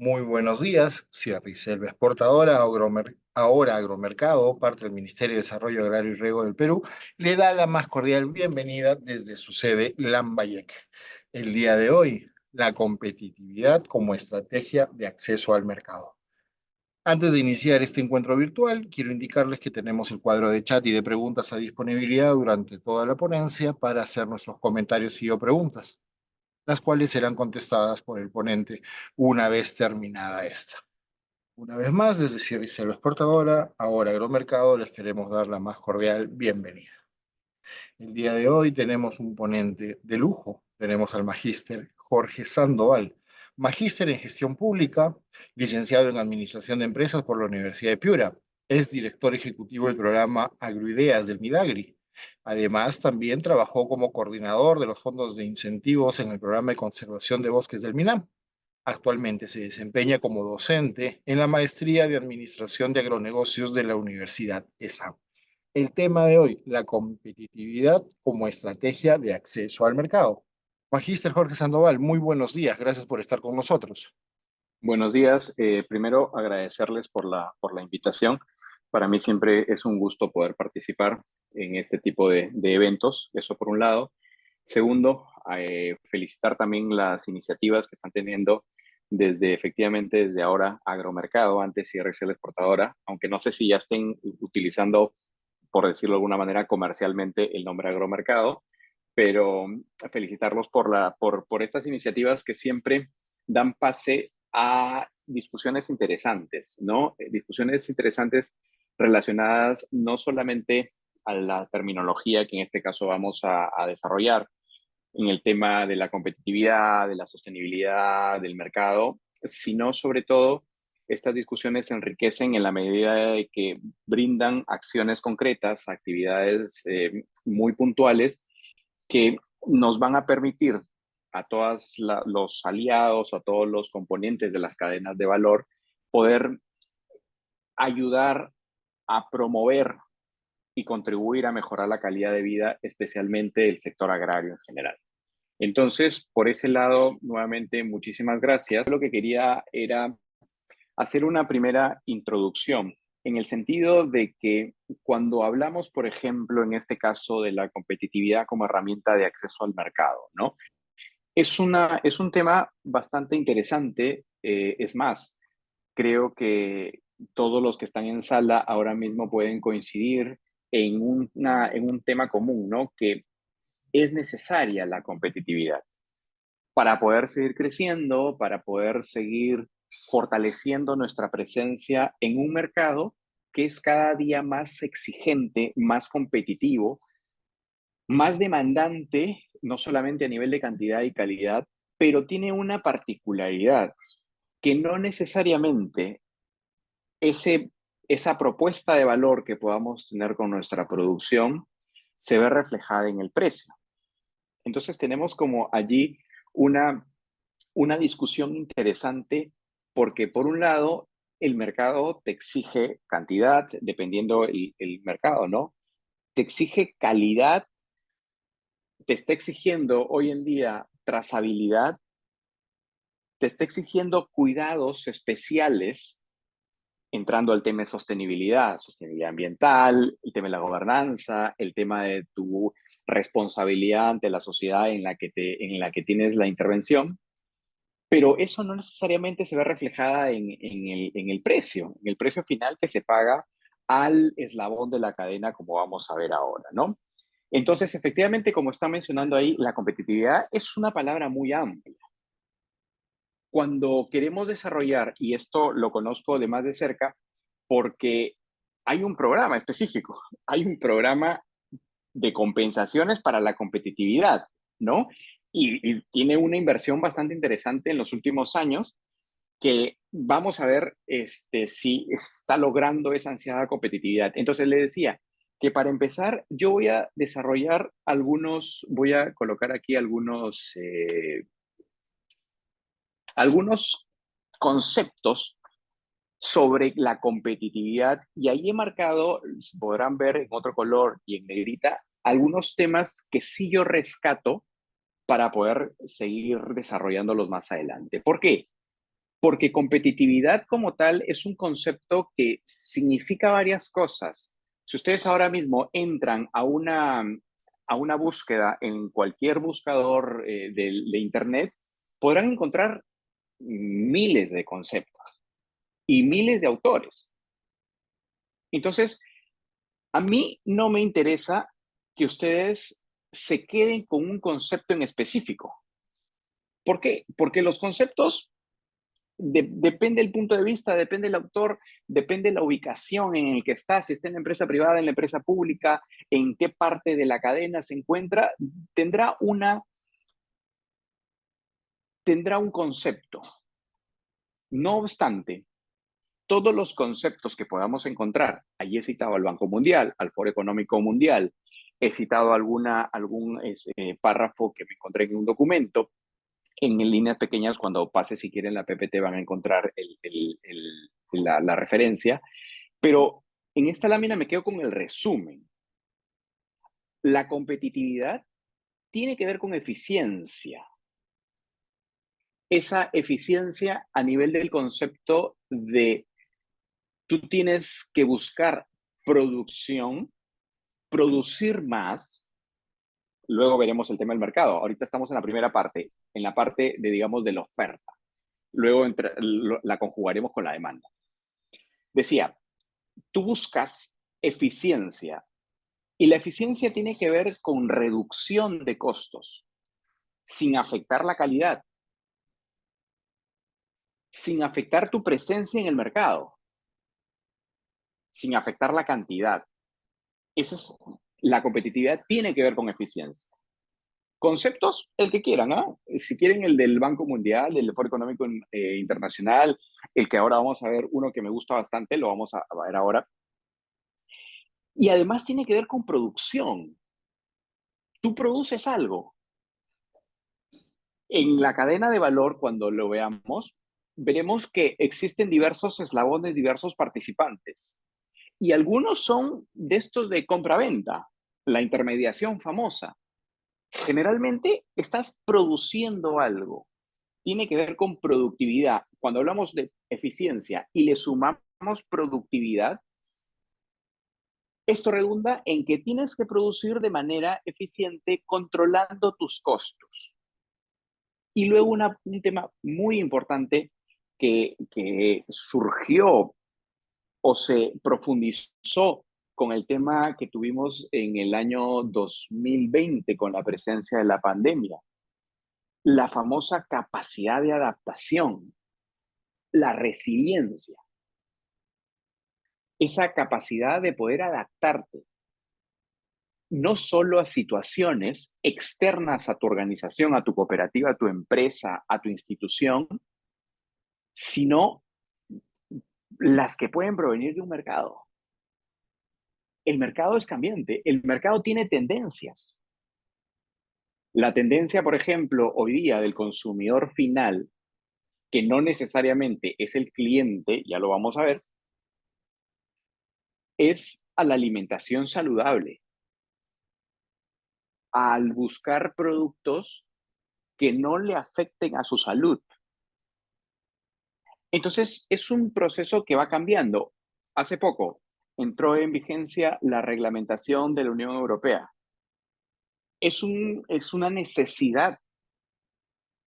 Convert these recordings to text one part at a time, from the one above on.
Muy buenos días, Cierricelva Exportadora, ahora Agromercado, parte del Ministerio de Desarrollo Agrario y Riego del Perú, le da la más cordial bienvenida desde su sede Lambayeque. El día de hoy, la competitividad como estrategia de acceso al mercado. Antes de iniciar este encuentro virtual, quiero indicarles que tenemos el cuadro de chat y de preguntas a disponibilidad durante toda la ponencia para hacer nuestros comentarios y o preguntas, las cuales serán contestadas por el ponente una vez terminada esta. Una vez más, desde Sierra y Selva Exportadora, ahora Agromercado, les queremos dar la más cordial bienvenida. El día de hoy tenemos un ponente de lujo. Tenemos al magíster Jorge Sandoval, magíster en gestión pública, licenciado en administración de empresas por la Universidad de Piura. Es director ejecutivo del programa Agroideas del Midagri. Además, también trabajó como coordinador de los fondos de incentivos en el programa de conservación de bosques del MINAM. Actualmente se desempeña como docente en la maestría de Administración de Agronegocios de la Universidad ESAM. El tema de hoy, la competitividad como estrategia de acceso al mercado. Magíster Jorge Sandoval, muy buenos días, gracias por estar con nosotros. Buenos días. Primero, agradecerles por la invitación. Para mí siempre es un gusto poder participar en este tipo de eventos, eso por un lado. Segundo, felicitar también las iniciativas que están teniendo efectivamente desde ahora Agromercado, antes CRC Exportadora, aunque no sé si ya estén utilizando, por decirlo de alguna manera, comercialmente el nombre Agromercado, pero felicitarlos por estas iniciativas que siempre dan pase a discusiones interesantes, ¿no? Discusiones interesantes relacionadas no solamente a la terminología que en este caso vamos a desarrollar en el tema de la competitividad, de la sostenibilidad del mercado, sino sobre todo estas discusiones se enriquecen en la medida de que brindan acciones concretas, actividades muy puntuales que nos van a permitir a todos los aliados, a todos los componentes de las cadenas de valor, poder ayudar a promover y contribuir a mejorar la calidad de vida, especialmente del sector agrario en general. Entonces, por ese lado, nuevamente, muchísimas gracias. Lo que quería era hacer una primera introducción en el sentido de que cuando hablamos, por ejemplo, en este caso de la competitividad como herramienta de acceso al mercado, ¿no? Es un tema bastante interesante. Es más, creo que todos los que están en sala ahora mismo pueden coincidir en un tema común, ¿no? Que es necesaria la competitividad para poder seguir creciendo, para poder seguir fortaleciendo nuestra presencia en un mercado que es cada día más exigente, más competitivo, más demandante, no solamente a nivel de cantidad y calidad, pero tiene una particularidad, que no necesariamente ese, esa propuesta de valor que podamos tener con nuestra producción se ve reflejada en el precio. Entonces tenemos como allí una, una discusión interesante porque por un lado el mercado te exige cantidad, dependiendo el mercado, ¿no? Te exige calidad, te está exigiendo hoy en día trazabilidad, te está exigiendo cuidados especiales, entrando al tema de sostenibilidad, sostenibilidad ambiental, el tema de la gobernanza, el tema de tu responsabilidad ante la sociedad en la que tienes la intervención, pero eso no necesariamente se ve reflejada en el precio final que se paga al eslabón de la cadena, como vamos a ver ahora, ¿no? Entonces, efectivamente, como está mencionando ahí, la competitividad es una palabra muy amplia. Cuando queremos desarrollar, y esto lo conozco de más de cerca, porque hay un programa específico, hay un programa de compensaciones para la competitividad, ¿no? Y tiene una inversión bastante interesante en los últimos años que vamos a ver si está logrando esa ansiada competitividad. Entonces le decía que para empezar yo voy a desarrollar voy a colocar aquí algunos conceptos sobre la competitividad y ahí he marcado, podrán ver en otro color y en negrita, algunos temas que sí yo rescato para poder seguir desarrollándolos más adelante. ¿Por qué? Porque competitividad como tal es un concepto que significa varias cosas. Si ustedes ahora mismo entran a una búsqueda en cualquier buscador de Internet, podrán encontrar miles de conceptos y miles de autores. Entonces, a mí no me interesa que ustedes se queden con un concepto en específico. ¿Por qué? Porque los conceptos depende del punto de vista, depende del autor, depende de la ubicación en el que está, si está en la empresa privada, en la empresa pública, en qué parte de la cadena se encuentra, tendrá, tendrá un concepto. No obstante, todos los conceptos que podamos encontrar, allí he citado al Banco Mundial, al Foro Económico Mundial, he citado algún párrafo que me encontré en un documento, en líneas pequeñas, cuando pase, si quieren, la PPT van a encontrar la referencia, pero en esta lámina me quedo con el resumen. La competitividad tiene que ver con eficiencia. Esa eficiencia a nivel del concepto de tú tienes que buscar producción, producir más. Luego veremos el tema del mercado. Ahorita estamos en la primera parte, en la parte de, digamos, de la oferta. Luego la conjugaremos con la demanda. Decía, tú buscas eficiencia y la eficiencia tiene que ver con reducción de costos sin afectar la calidad, sin afectar tu presencia en el mercado, sin afectar la cantidad. Esa es la competitividad, tiene que ver con eficiencia. Conceptos, el que quieran, ¿no? Si quieren el del Banco Mundial, del Foro Económico Internacional, el que ahora vamos a ver, uno que me gusta bastante, lo vamos a ver ahora. Y además tiene que ver con producción. Tú produces algo. En la cadena de valor, cuando lo veamos, veremos que existen diversos eslabones, diversos participantes. Y algunos son de estos de compra-venta, la intermediación famosa. Generalmente estás produciendo algo. Tiene que ver con productividad. Cuando hablamos de eficiencia y le sumamos productividad, esto redunda en que tienes que producir de manera eficiente controlando tus costos. Y luego un tema muy importante que surgió o se profundizó con el tema que tuvimos en el año 2020 con la presencia de la pandemia, la famosa capacidad de adaptación, la resiliencia, esa capacidad de poder adaptarte no solo a situaciones externas a tu organización, a tu cooperativa, a tu empresa, a tu institución, sino las que pueden provenir de un mercado. El mercado es cambiante, el mercado tiene tendencias. La tendencia, por ejemplo, hoy día del consumidor final, que no necesariamente es el cliente, ya lo vamos a ver, es a la alimentación saludable, al buscar productos que no le afecten a su salud. Entonces, es un proceso que va cambiando. Hace poco entró en vigencia la reglamentación de la Unión Europea. Es una necesidad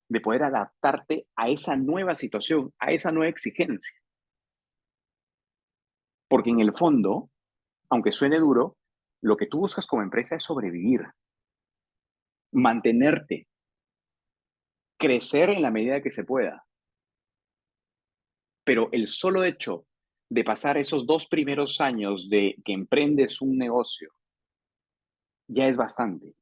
de poder adaptarte a esa nueva situación, a esa nueva exigencia. Porque en el fondo, aunque suene duro, lo que tú buscas como empresa es sobrevivir, mantenerte, crecer en la medida que se pueda. Pero el solo hecho de pasar esos 2 primeros años de que emprendes un negocio ya es bastante.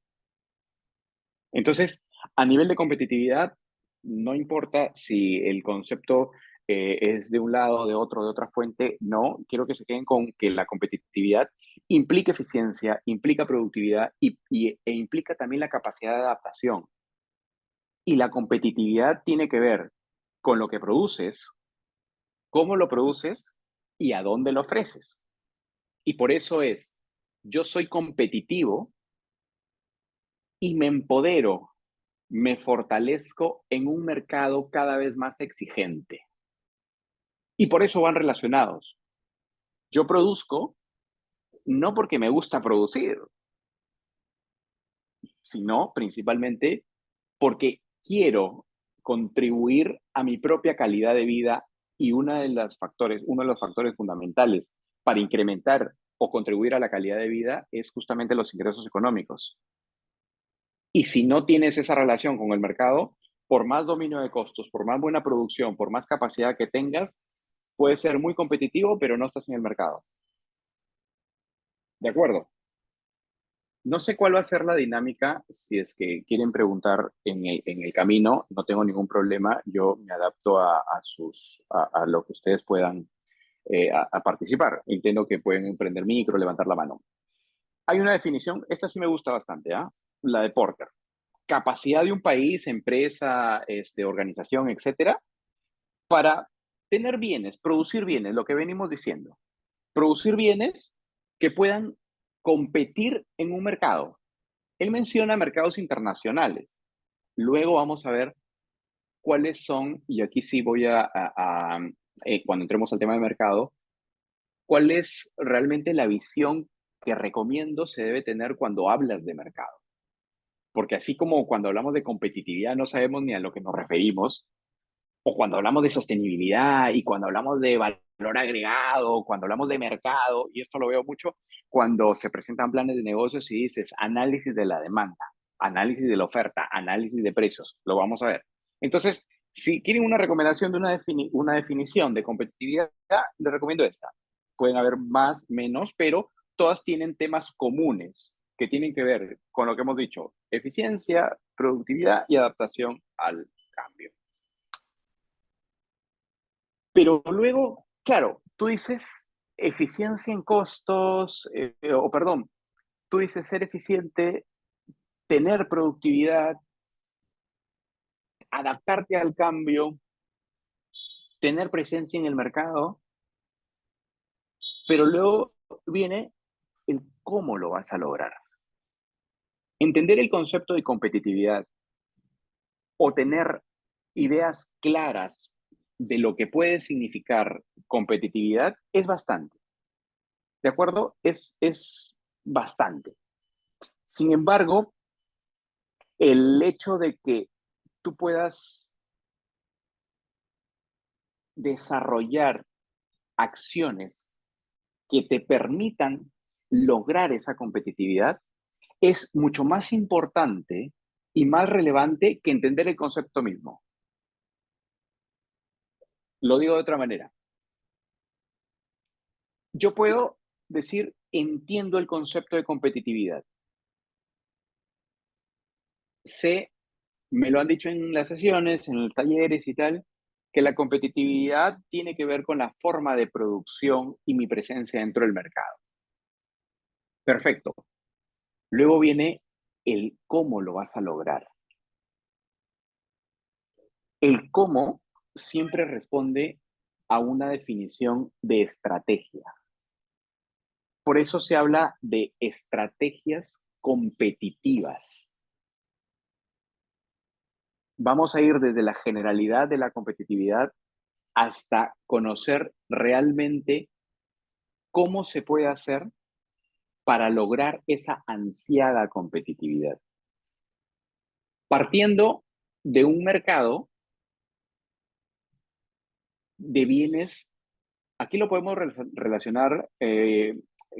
Entonces, a nivel de competitividad, no importa si el concepto es de un lado, de otro, de otra fuente, no, quiero que se queden con que la competitividad implica eficiencia, implica productividad e implica también la capacidad de adaptación. Y la competitividad tiene que ver con lo que produces, cómo lo produces y a dónde lo ofreces. Y por eso es, yo soy competitivo y me empodero, me fortalezco en un mercado cada vez más exigente. Y por eso van relacionados. Yo produzco no porque me gusta producir, sino principalmente porque quiero contribuir a mi propia calidad de vida y uno de los factores fundamentales para incrementar o contribuir a la calidad de vida es justamente los ingresos económicos. Y si no tienes esa relación con el mercado, por más dominio de costos, por más buena producción, por más capacidad que tengas, puedes ser muy competitivo, pero no estás en el mercado. ¿De acuerdo? No sé cuál va a ser la dinámica. Si es que quieren preguntar en el camino, no tengo ningún problema. Yo me adapto a lo que ustedes puedan a participar. Entiendo que pueden prender micro, levantar la mano. Hay una definición, esta sí me gusta bastante, ¿ah? La de Porter. Capacidad de un país, empresa, organización, etcétera, para tener bienes, producir bienes, lo que venimos diciendo. Producir bienes que puedan competir en un mercado. Él menciona mercados internacionales. Luego vamos a ver cuáles son, y aquí sí voy cuando entremos al tema de mercado, cuál es realmente la visión que recomiendo se debe tener cuando hablas de mercado. Porque así como cuando hablamos de competitividad no sabemos ni a lo que nos referimos, o cuando hablamos de sostenibilidad y cuando hablamos de valor agregado, cuando hablamos de mercado, y esto lo veo mucho cuando se presentan planes de negocios y dices análisis de la demanda, análisis de la oferta, análisis de precios, lo vamos a ver. Entonces, si quieren una recomendación de una definición de competitividad, les recomiendo esta. Pueden haber más, menos, pero todas tienen temas comunes que tienen que ver con lo que hemos dicho, eficiencia, productividad y adaptación al cambio. Pero luego, claro, tú dices eficiencia en costos, o perdón, tú dices ser eficiente, tener productividad, adaptarte al cambio, tener presencia en el mercado, pero luego viene el cómo lo vas a lograr. Entender el concepto de competitividad o tener ideas claras de lo que puede significar competitividad es bastante. ¿De acuerdo? Es bastante. Sin embargo, el hecho de que tú puedas desarrollar acciones que te permitan lograr esa competitividad es mucho más importante y más relevante que entender el concepto mismo. Lo digo de otra manera. Yo puedo decir, entiendo el concepto de competitividad. Sé, me lo han dicho en las sesiones, en los talleres y tal, que la competitividad tiene que ver con la forma de producción y mi presencia dentro del mercado. Perfecto. Luego viene el cómo lo vas a lograr. El cómo siempre responde a una definición de estrategia. Por eso se habla de estrategias competitivas. Vamos a ir desde la generalidad de la competitividad hasta conocer realmente cómo se puede hacer para lograr esa ansiada competitividad. Partiendo de un mercado de bienes, aquí lo podemos relacionar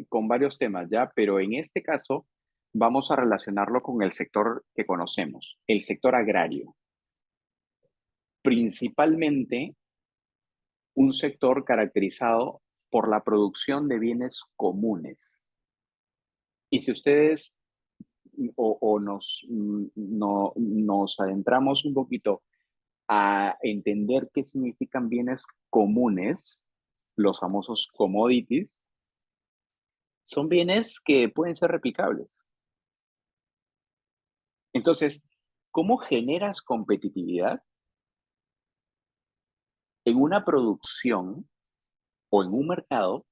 con varios temas, ¿ya? Pero en este caso vamos a relacionarlo con el sector que conocemos, el sector agrario. Principalmente un sector caracterizado por la producción de bienes comunes. Y si ustedes nos adentramos un poquito a entender qué significan bienes comunes, los famosos commodities, son bienes que pueden ser replicables. Entonces, ¿cómo generas competitividad en una producción o en un mercado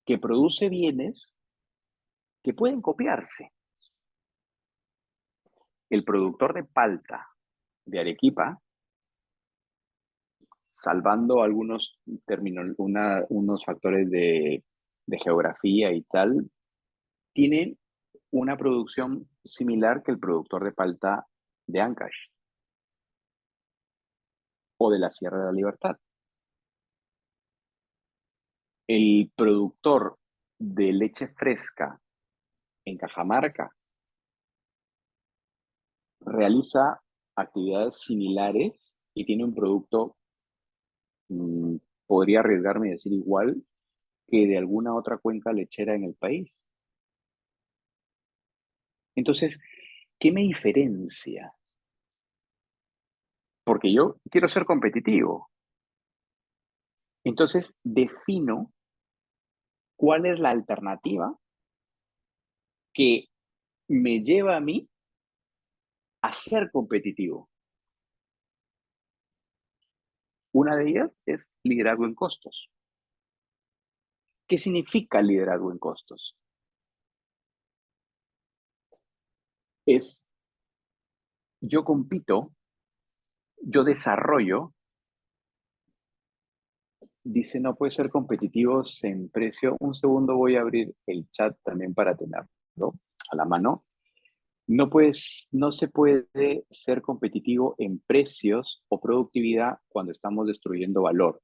que produce bienes que pueden copiarse? El productor de palta de Arequipa salvando algunos unos factores de geografía y tal, tienen una producción similar que el productor de palta de Ancash o de la Sierra de la Libertad. El productor de leche fresca en Cajamarca realiza actividades similares y tiene un producto, mm, podría arriesgarme a decir igual, que de alguna otra cuenca lechera en el país. Entonces, ¿qué me diferencia? Porque yo quiero ser competitivo. Entonces, defino cuál es la alternativa que me lleva a mí a ser competitivo. Una de ellas es liderazgo en costos. ¿Qué significa liderazgo en costos? Es yo compito, yo desarrollo, dice no puede ser competitivos en precio. Un segundo, voy a abrir el chat también para tenerlo a la mano. No se puede ser competitivo en precios o productividad cuando estamos destruyendo valor.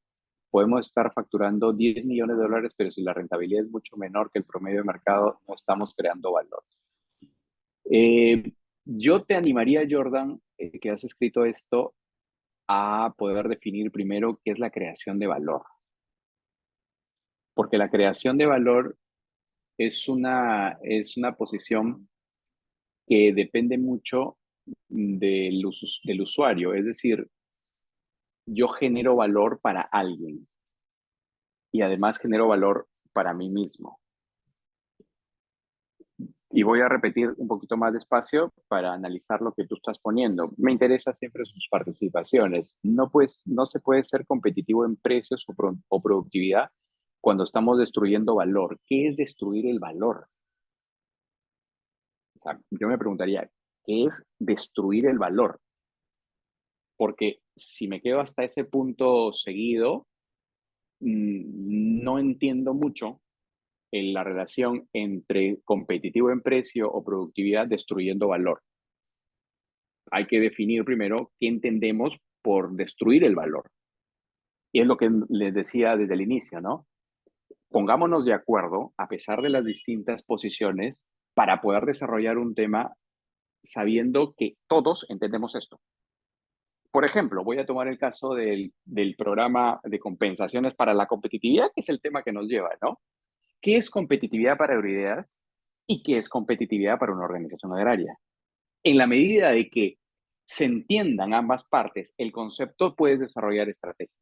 Podemos estar facturando 10 millones de dólares, pero si la rentabilidad es mucho menor que el promedio de mercado, no estamos creando valor. Yo te animaría, Jordan, que has escrito esto, a poder definir primero qué es la creación de valor. Porque la creación de valor es una posición que depende mucho del usuario. Es decir, yo genero valor para alguien y además genero valor para mí mismo. Y voy a repetir un poquito más despacio para analizar lo que tú estás poniendo. Me interesa siempre sus participaciones. No se puede ser competitivo en precios o productividad cuando estamos destruyendo valor. ¿Qué es destruir el valor? O sea, yo me preguntaría, ¿qué es destruir el valor? Porque si me quedo hasta ese punto seguido, no entiendo mucho en la relación entre competitivo en precio o productividad destruyendo valor. Hay que definir primero qué entendemos por destruir el valor. Y es lo que les decía desde el inicio, ¿no? Pongámonos de acuerdo, a pesar de las distintas posiciones, para poder desarrollar un tema sabiendo que todos entendemos esto. Por ejemplo, voy a tomar el caso del programa de compensaciones para la competitividad, que es el tema que nos lleva, ¿no? ¿Qué es competitividad para Eurideas y qué es competitividad para una organización agraria? En la medida de que se entiendan ambas partes, el concepto puedes desarrollar estrategias.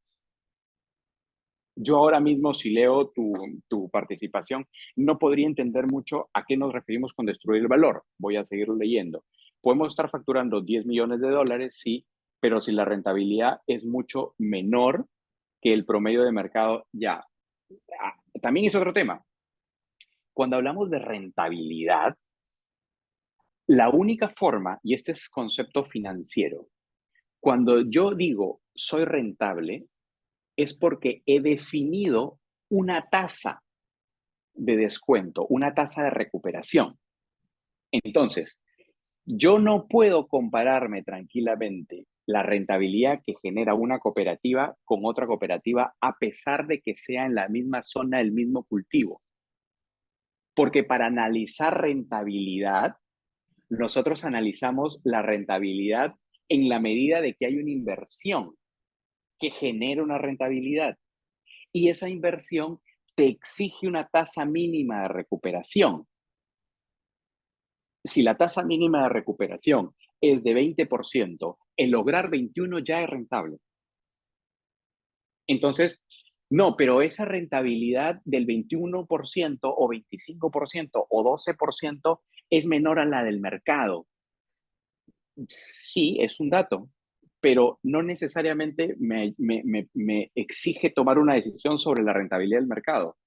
Yo ahora mismo, si leo tu participación, no podría entender mucho a qué nos referimos con destruir el valor. Voy a seguir leyendo. Podemos estar facturando 10 millones de dólares, sí, pero si la rentabilidad es mucho menor que el promedio de mercado, ya. También es otro tema. Cuando hablamos de rentabilidad, la única forma, y este es concepto financiero, cuando yo digo soy rentable, es porque he definido una tasa de descuento, una tasa de recuperación. Entonces, yo no puedo compararme tranquilamente la rentabilidad que genera una cooperativa con otra cooperativa a pesar de que sea en la misma zona, el mismo cultivo. Porque para analizar rentabilidad, nosotros analizamos la rentabilidad en la medida de que hay una inversión que genera una rentabilidad. Y esa inversión te exige una tasa mínima de recuperación. Si la tasa mínima de recuperación es de 20%, el lograr 21 ya es rentable. Entonces, no, pero esa rentabilidad del 21% o 25% o 12% es menor a la del mercado. Sí, es un dato, pero no necesariamente me exige tomar una decisión sobre la rentabilidad del mercado,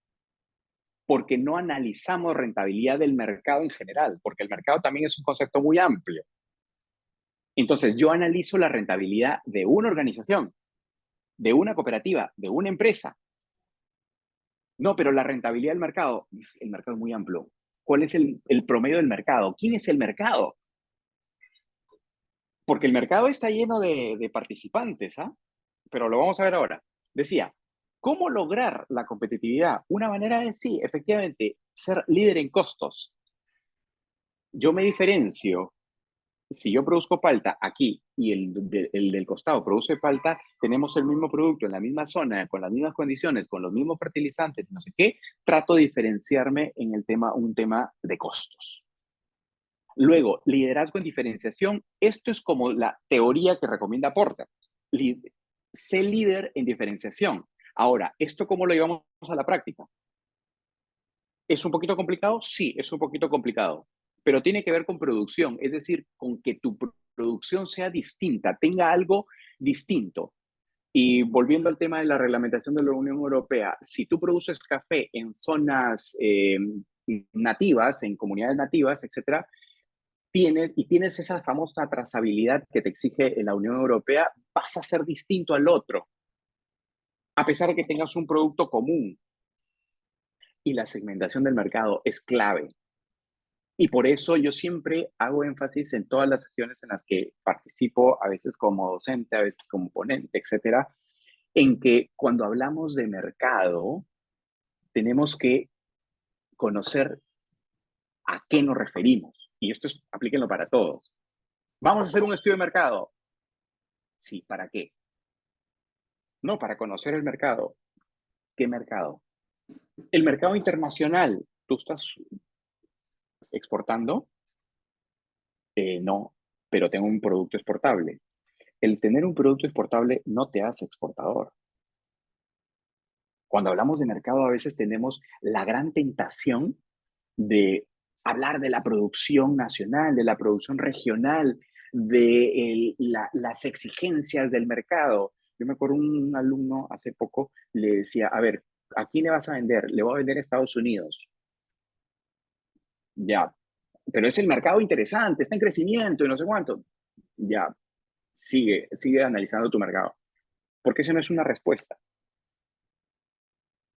porque no analizamos rentabilidad del mercado en general, porque el mercado también es un concepto muy amplio. Entonces, yo analizo la rentabilidad de una organización, de una cooperativa, de una empresa. No, pero la rentabilidad del mercado, el mercado es muy amplio. ¿Cuál es el promedio del mercado? ¿Quién es el mercado? Porque el mercado está lleno de participantes, ¿ah? Pero lo vamos a ver ahora. Decía, ¿cómo lograr la competitividad? Una manera es, sí, efectivamente, ser líder en costos. Yo me diferencio. Si yo produzco palta aquí y el del costado produce palta, tenemos el mismo producto en la misma zona, con las mismas condiciones, con los mismos fertilizantes, no sé qué, trato de diferenciarme en el tema, un tema de costos. Luego, liderazgo en diferenciación. Esto es como la teoría que recomienda Porter. Sé líder en diferenciación. Ahora, ¿esto cómo lo llevamos a la práctica? ¿Es un poquito complicado? Sí, es un poquito complicado, pero tiene que ver con producción, es decir, con que tu producción sea distinta, tenga algo distinto. Y volviendo al tema de la reglamentación de la Unión Europea, si tú produces café en zonas nativas, en comunidades nativas, etcétera, tienes esa famosa trazabilidad que te exige la Unión Europea, vas a ser distinto al otro, a pesar de que tengas un producto común. Y la segmentación del mercado es clave. Y por eso yo siempre hago énfasis en todas las sesiones en las que participo, a veces como docente, a veces como ponente, etcétera, en que cuando hablamos de mercado, tenemos que conocer a qué nos referimos. Y esto es, aplíquenlo para todos. ¿Vamos a hacer un estudio de mercado? Sí, ¿para qué? No, para conocer el mercado. ¿Qué mercado? El mercado internacional. ¿Tú estás exportando? No, pero tengo un producto exportable. El tener un producto exportable no te hace exportador. Cuando hablamos de mercado, a veces tenemos la gran tentación de hablar de la producción nacional, de la producción regional, de las exigencias del mercado. Yo me acuerdo un alumno hace poco le decía, a ver, ¿a quién le vas a vender? Le voy a vender a Estados Unidos. Ya, pero es el mercado interesante, está en crecimiento y no sé cuánto. Ya, sigue analizando tu mercado. Porque eso no es una respuesta.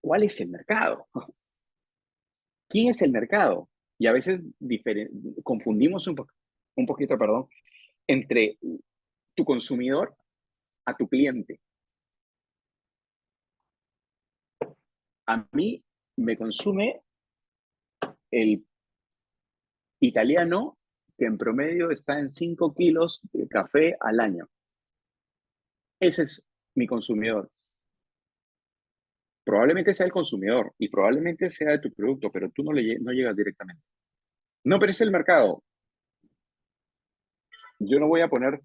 ¿Cuál es el mercado? ¿Quién es el mercado? Y a veces confundimos un poquito, perdón, entre tu consumidor a tu cliente. A mí me consume el italiano que en promedio está en 5 kilos de café al año. Ese es mi consumidor. Probablemente sea el consumidor y probablemente sea de tu producto, pero tú no llegas directamente. No, pero es el mercado. Yo no voy a poner,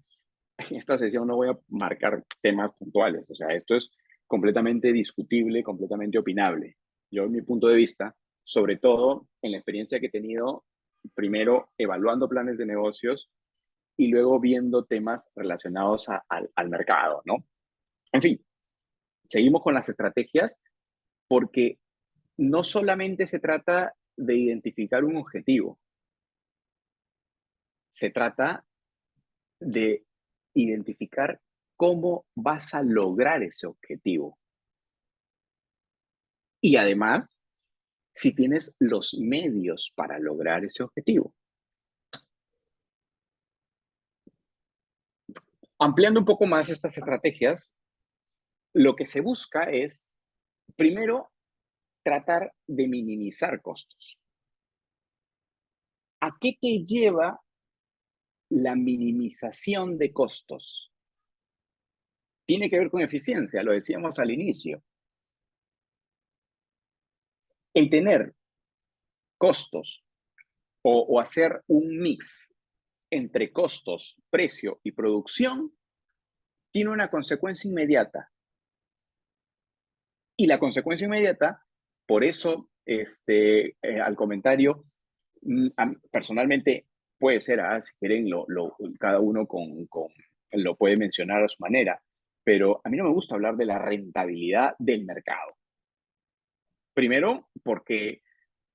en esta sesión no voy a marcar temas puntuales. O sea, esto es completamente discutible, completamente opinable. Yo, en mi punto de vista, sobre todo en la experiencia que he tenido, primero evaluando planes de negocios y luego viendo temas relacionados al mercado, ¿no? En fin, seguimos con las estrategias porque no solamente se trata de identificar un objetivo, se trata de identificar cómo vas a lograr ese objetivo. Y además, si tienes los medios para lograr ese objetivo. Ampliando un poco más estas estrategias, lo que se busca es, primero, tratar de minimizar costos. ¿A qué te lleva la minimización de costos? Tiene que ver con eficiencia, lo decíamos al inicio. El tener costos o hacer un mix entre costos, precio y producción tiene una consecuencia inmediata. Y la consecuencia inmediata, por eso, al comentario, personalmente puede ser, si quieren, cada uno lo puede mencionar a su manera, pero a mí no me gusta hablar de la rentabilidad del mercado. Primero, porque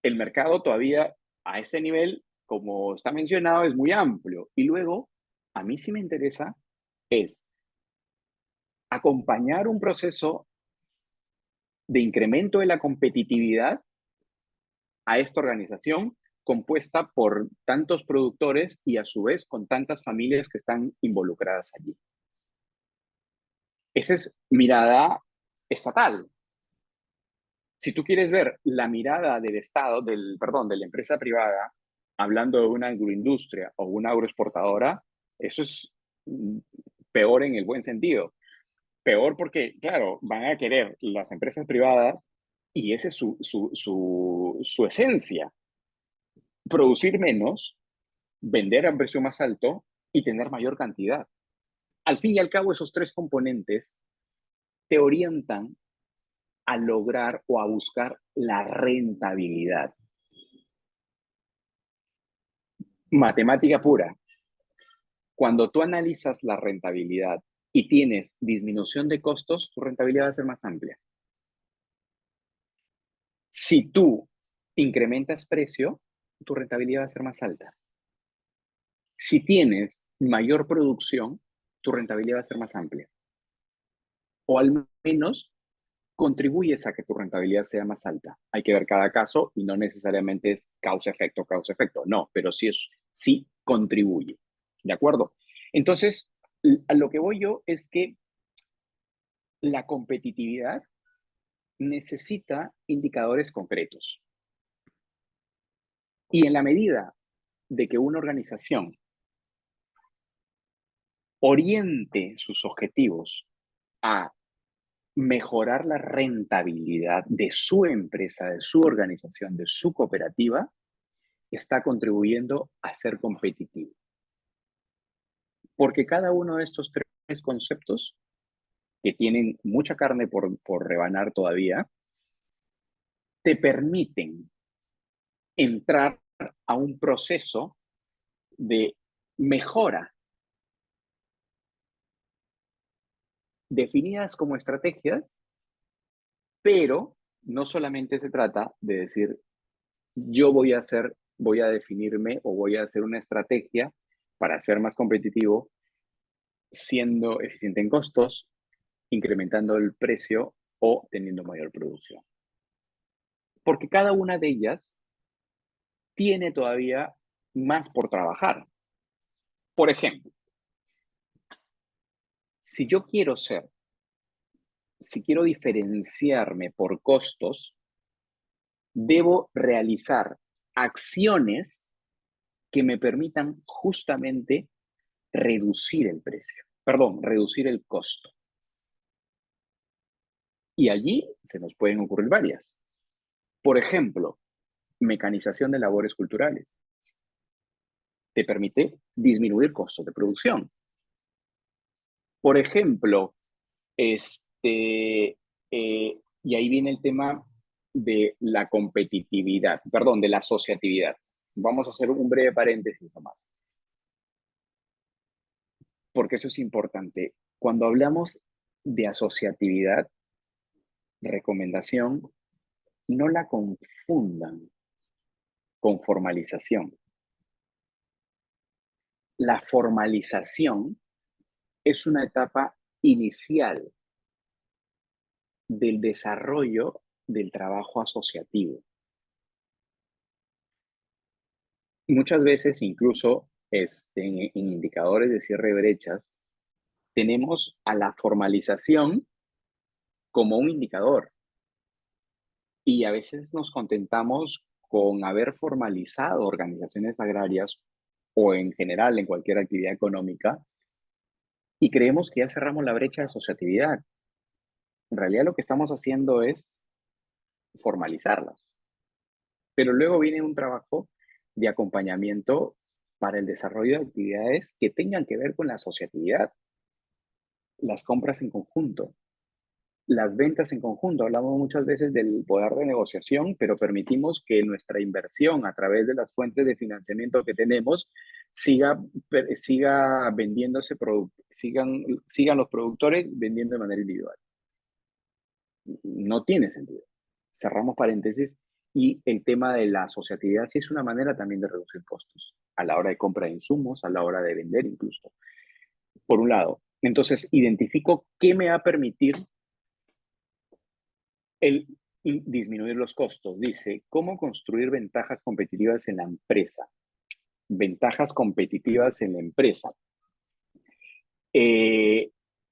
el mercado todavía a ese nivel, como está mencionado, es muy amplio. Y luego, a mí sí me interesa es acompañar un proceso de incremento de la competitividad a esta organización compuesta por tantos productores y a su vez con tantas familias que están involucradas allí. Esa es mirada estatal. Si tú quieres ver la mirada del Estado, de la empresa privada, hablando de una agroindustria o una agroexportadora, eso es peor en el buen sentido. Peor porque, claro, van a querer las empresas privadas, y esa es su esencia, producir menos, vender a un precio más alto y tener mayor cantidad. Al fin y al cabo, esos tres componentes te orientan a lograr o a buscar la rentabilidad. Matemática pura. Cuando tú analizas la rentabilidad y tienes disminución de costos, tu rentabilidad va a ser más amplia. Si tú incrementas precio, tu rentabilidad va a ser más alta. Si tienes mayor producción, tu rentabilidad va a ser más amplia. O al menos contribuyes a que tu rentabilidad sea más alta. Hay que ver cada caso y no necesariamente es causa-efecto, causa-efecto. No, pero sí contribuye. ¿De acuerdo? Entonces, a lo que voy yo es que la competitividad necesita indicadores concretos. Y en la medida de que una organización oriente sus objetivos a mejorar la rentabilidad de su empresa, de su organización, de su cooperativa, está contribuyendo a ser competitivo. Porque cada uno de estos tres conceptos, que tienen mucha carne por rebanar todavía, te permiten entrar a un proceso de mejora definidas como estrategias, pero no solamente se trata de decir, yo voy a definirme o voy a hacer una estrategia para ser más competitivo, siendo eficiente en costos, incrementando el precio o teniendo mayor producción. Porque cada una de ellas tiene todavía más por trabajar. Por ejemplo, si yo quiero si quiero diferenciarme por costos, debo realizar acciones que me permitan justamente reducir el precio, perdón, reducir el costo. Y allí se nos pueden ocurrir varias. Por ejemplo, mecanización de labores culturales. Te permite disminuir costos de producción. Por ejemplo, y ahí viene el tema de la competitividad, perdón, de la asociatividad. Vamos a hacer un breve paréntesis nomás, porque eso es importante. Cuando hablamos de asociatividad, recomendación, no la confundan con formalización. La formalización es una etapa inicial del desarrollo del trabajo asociativo. Muchas veces, incluso en indicadores de cierre de brechas, tenemos a la formalización como un indicador y a veces nos contentamos con haber formalizado organizaciones agrarias o en general en cualquier actividad económica y creemos que ya cerramos la brecha de asociatividad. En realidad lo que estamos haciendo es formalizarlas. Pero luego viene un trabajo de acompañamiento para el desarrollo de actividades que tengan que ver con la asociatividad, las compras en conjunto, las ventas en conjunto. Hablamos muchas veces del poder de negociación, pero permitimos que nuestra inversión a través de las fuentes de financiamiento que tenemos siga vendiéndose, sigan los productores vendiendo de manera individual. No tiene sentido. Cerramos paréntesis. Y el tema de la asociatividad sí es una manera también de reducir costos a la hora de compra de insumos, a la hora de vender incluso. Por un lado. Entonces, identifico qué me va a permitir el disminuir los costos. Dice, ¿cómo construir ventajas competitivas en la empresa? Ventajas competitivas en la empresa. Eh,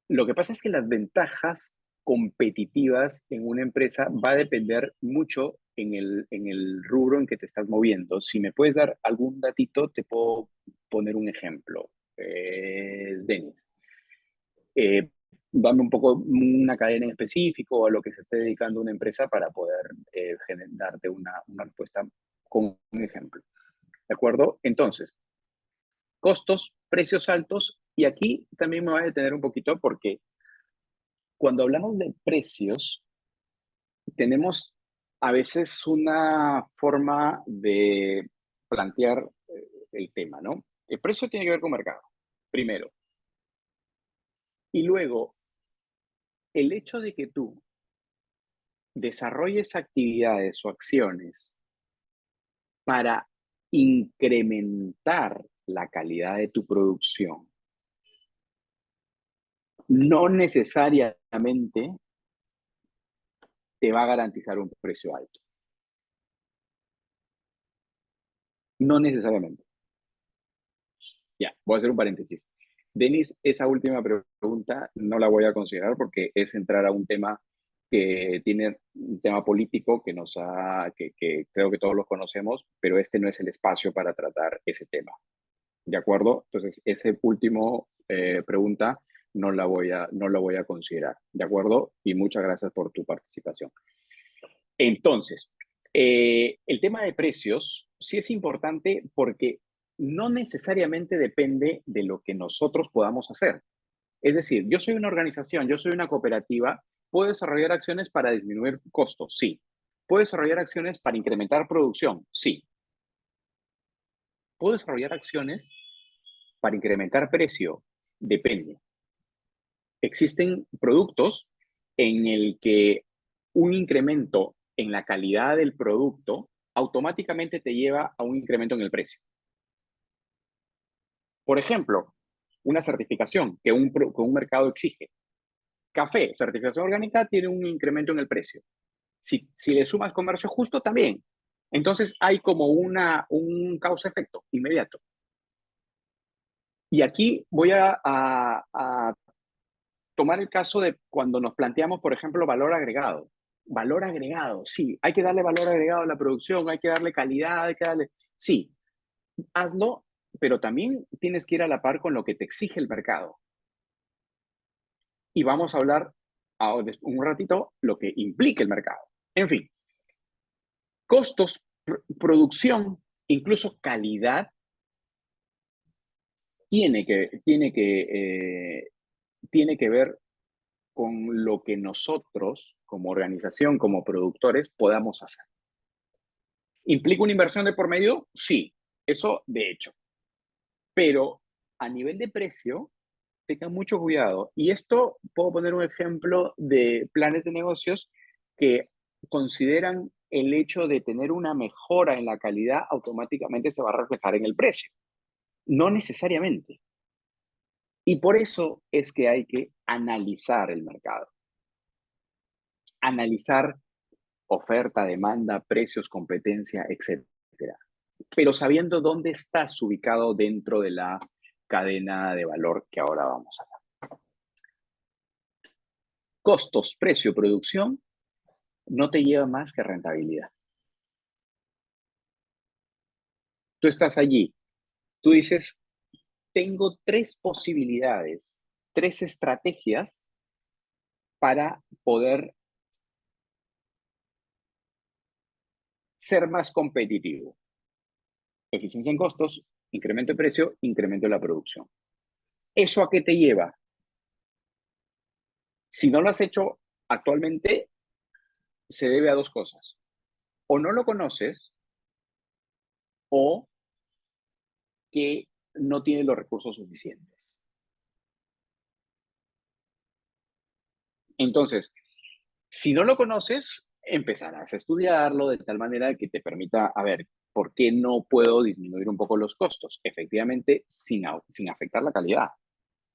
lo que pasa es que las ventajas competitivas en una empresa va a depender mucho en el rubro en que te estás moviendo. Si me puedes dar algún datito, te puedo poner un ejemplo. Denis, dame un poco una cadena en específico o a lo que se esté dedicando una empresa para poder darte una respuesta con un ejemplo. ¿De acuerdo? Entonces, costos, precios altos, y aquí también me voy a detener un poquito porque cuando hablamos de precios, tenemos a veces una forma de plantear el tema, ¿no? El precio tiene que ver con mercado, primero. Y luego, el hecho de que tú desarrolles actividades o acciones para incrementar la calidad de tu producción, no necesariamente te va a garantizar un precio alto. No necesariamente. Ya, voy a hacer un paréntesis. Denis, esa última pregunta no la voy a considerar porque es entrar a un tema que tiene un tema político que creo que todos los conocemos, pero este no es el espacio para tratar ese tema. ¿De acuerdo? Entonces, esa última pregunta no la voy a considerar. ¿De acuerdo? Y muchas gracias por tu participación. Entonces, el tema de precios sí es importante porque no necesariamente depende de lo que nosotros podamos hacer. Es decir, yo soy una organización, yo soy una cooperativa, ¿puedo desarrollar acciones para disminuir costos? Sí. ¿Puedo desarrollar acciones para incrementar producción? Sí. ¿Puedo desarrollar acciones para incrementar precio? Depende. Existen productos en el que un incremento en la calidad del producto automáticamente te lleva a un incremento en el precio. Por ejemplo, una certificación que un mercado exige. Café, certificación orgánica, tiene un incremento en el precio. Si le sumas comercio justo, también. Entonces hay como un causa-efecto inmediato. Y aquí voy a tomar el caso de cuando nos planteamos, por ejemplo, valor agregado. Valor agregado, sí, hay que darle valor agregado a la producción, hay que darle calidad, hay que darle... Sí, hazlo, pero también tienes que ir a la par con lo que te exige el mercado. Y vamos a hablar un ratito lo que implica el mercado. En fin, costos, producción, incluso calidad, tiene que, tiene que, tiene que ver con lo que nosotros, como organización, como productores, podamos hacer. ¿Implica una inversión de por medio? Sí, eso de hecho. Pero a nivel de precio, tengan mucho cuidado. Y esto puedo poner un ejemplo de planes de negocios que consideran el hecho de tener una mejora en la calidad automáticamente se va a reflejar en el precio. No necesariamente. Y por eso es que hay que analizar el mercado. Analizar oferta, demanda, precios, competencia, etcétera. Pero sabiendo dónde estás ubicado dentro de la cadena de valor que ahora vamos a ver. Costos, precio, producción, no te lleva más que rentabilidad. Tú estás allí, tú dices, tengo tres posibilidades, tres estrategias para poder ser más competitivo. Eficiencia en costos, incremento de precio, incremento de la producción. ¿Eso a qué te lleva? Si no lo has hecho actualmente, se debe a dos cosas. O no lo conoces o que no tienes los recursos suficientes. Entonces, si no lo conoces, empezarás a estudiarlo de tal manera que te permita, a ver, ¿por qué no puedo disminuir un poco los costos? Efectivamente, sin afectar la calidad.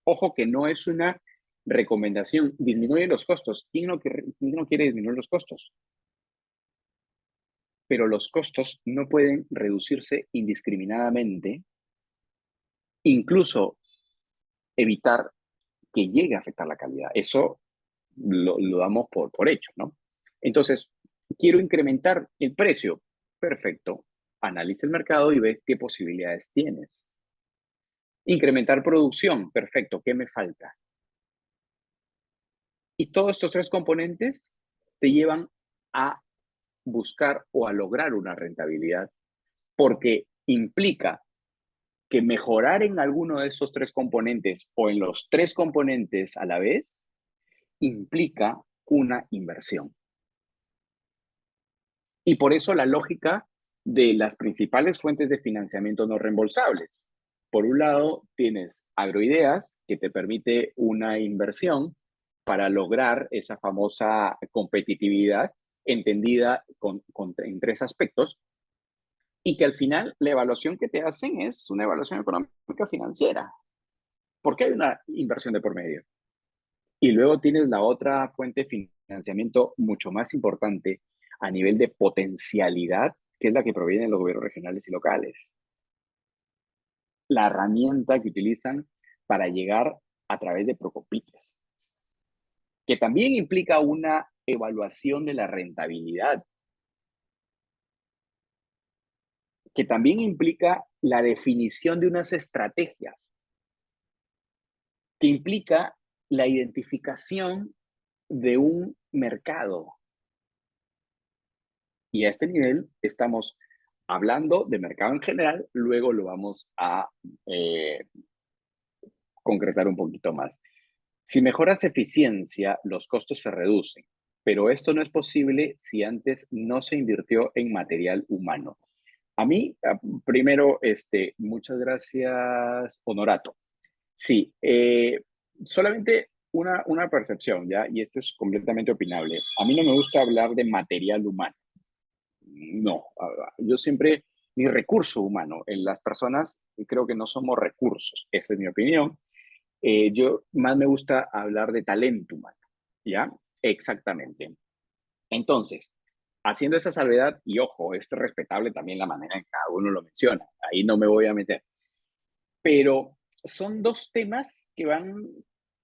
Ojo que no es una recomendación, disminuye los costos. Quién no quiere disminuir los costos? Pero los costos no pueden reducirse indiscriminadamente, incluso evitar que llegue a afectar la calidad. Eso lo damos por hecho, ¿no? Entonces, quiero incrementar el precio. Perfecto. Analiza el mercado y ve qué posibilidades tienes. Incrementar producción. Perfecto. ¿Qué me falta? Y todos estos tres componentes te llevan a buscar o a lograr una rentabilidad, porque implica que mejorar en alguno de esos tres componentes o en los tres componentes a la vez implica una inversión. Y por eso la lógica de las principales fuentes de financiamiento no reembolsables. Por un lado, tienes Agroideas, que te permite una inversión para lograr esa famosa competitividad entendida en tres aspectos, y que al final la evaluación que te hacen es una evaluación económica financiera, porque hay una inversión de por medio. Y luego tienes la otra fuente de financiamiento mucho más importante a nivel de potencialidad, que es la que proviene de los gobiernos regionales y locales. La herramienta que utilizan para llegar a través de Procopites, que también implica una evaluación de la rentabilidad, que también implica la definición de unas estrategias, que implica la identificación de un mercado. Y a este nivel estamos hablando de mercado en general, luego lo vamos a eh, concretar un poquito más. Si mejoras eficiencia, los costos se reducen, pero esto no es posible si antes no se invirtió en material humano. A mí, primero, muchas gracias, Honorato. Sí, solamente una percepción, ¿ya? Y esto es completamente opinable. A mí no me gusta hablar de material humano. No, yo siempre, ni recurso humano, en las personas creo que no somos recursos, esa es mi opinión. Yo más me gusta hablar de talento humano, ¿ya? Exactamente. Entonces, haciendo esa salvedad, y ojo, es respetable también la manera en que cada uno lo menciona, ahí no me voy a meter, pero son dos temas que van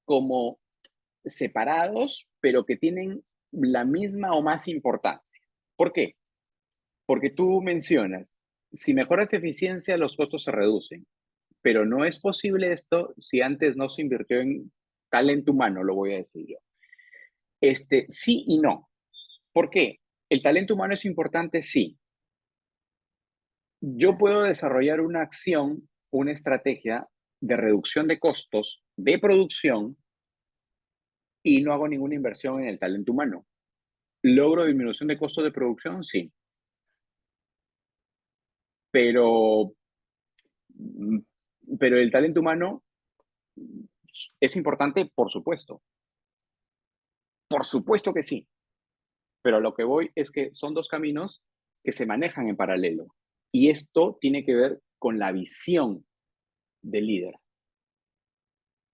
como separados, pero que tienen la misma o más importancia. ¿Por qué? Porque tú mencionas, si mejoras eficiencia, los costos se reducen, pero no es posible esto si antes no se invirtió en talento humano, lo voy a decir yo. Sí y no. ¿Por qué? ¿El talento humano es importante? Sí. Yo puedo desarrollar una acción, una estrategia de reducción de costos de producción y no hago ninguna inversión en el talento humano. ¿Logro disminución de costos de producción? Sí. Pero, mm, pero el talento humano es importante, por supuesto. Por supuesto que sí. Pero a lo que voy es que son dos caminos que se manejan en paralelo. Y esto tiene que ver con la visión del líder,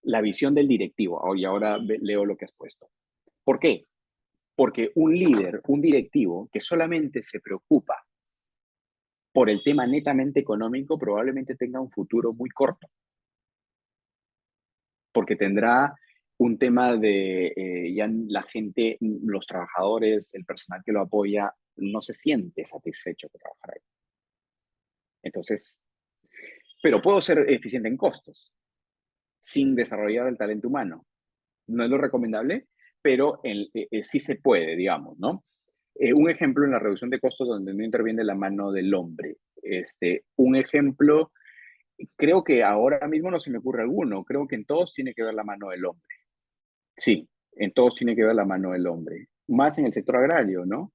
la visión del directivo. Y ahora leo lo que has puesto. ¿Por qué? Porque un líder, un directivo que solamente se preocupa por el tema netamente económico, probablemente tenga un futuro muy corto, porque tendrá un tema de ya la gente, los trabajadores, el personal que lo apoya, no se siente satisfecho de trabajar ahí. Entonces, pero puedo ser eficiente en costos sin desarrollar el talento humano. No es lo recomendable, pero sí se puede, digamos, ¿no? Un ejemplo en la reducción de costos donde no interviene la mano del hombre. Un ejemplo, creo que ahora mismo no se me ocurre alguno, creo que en todos tiene que ver la mano del hombre. Sí, en todos tiene que ver la mano del hombre, más en el sector agrario, ¿no?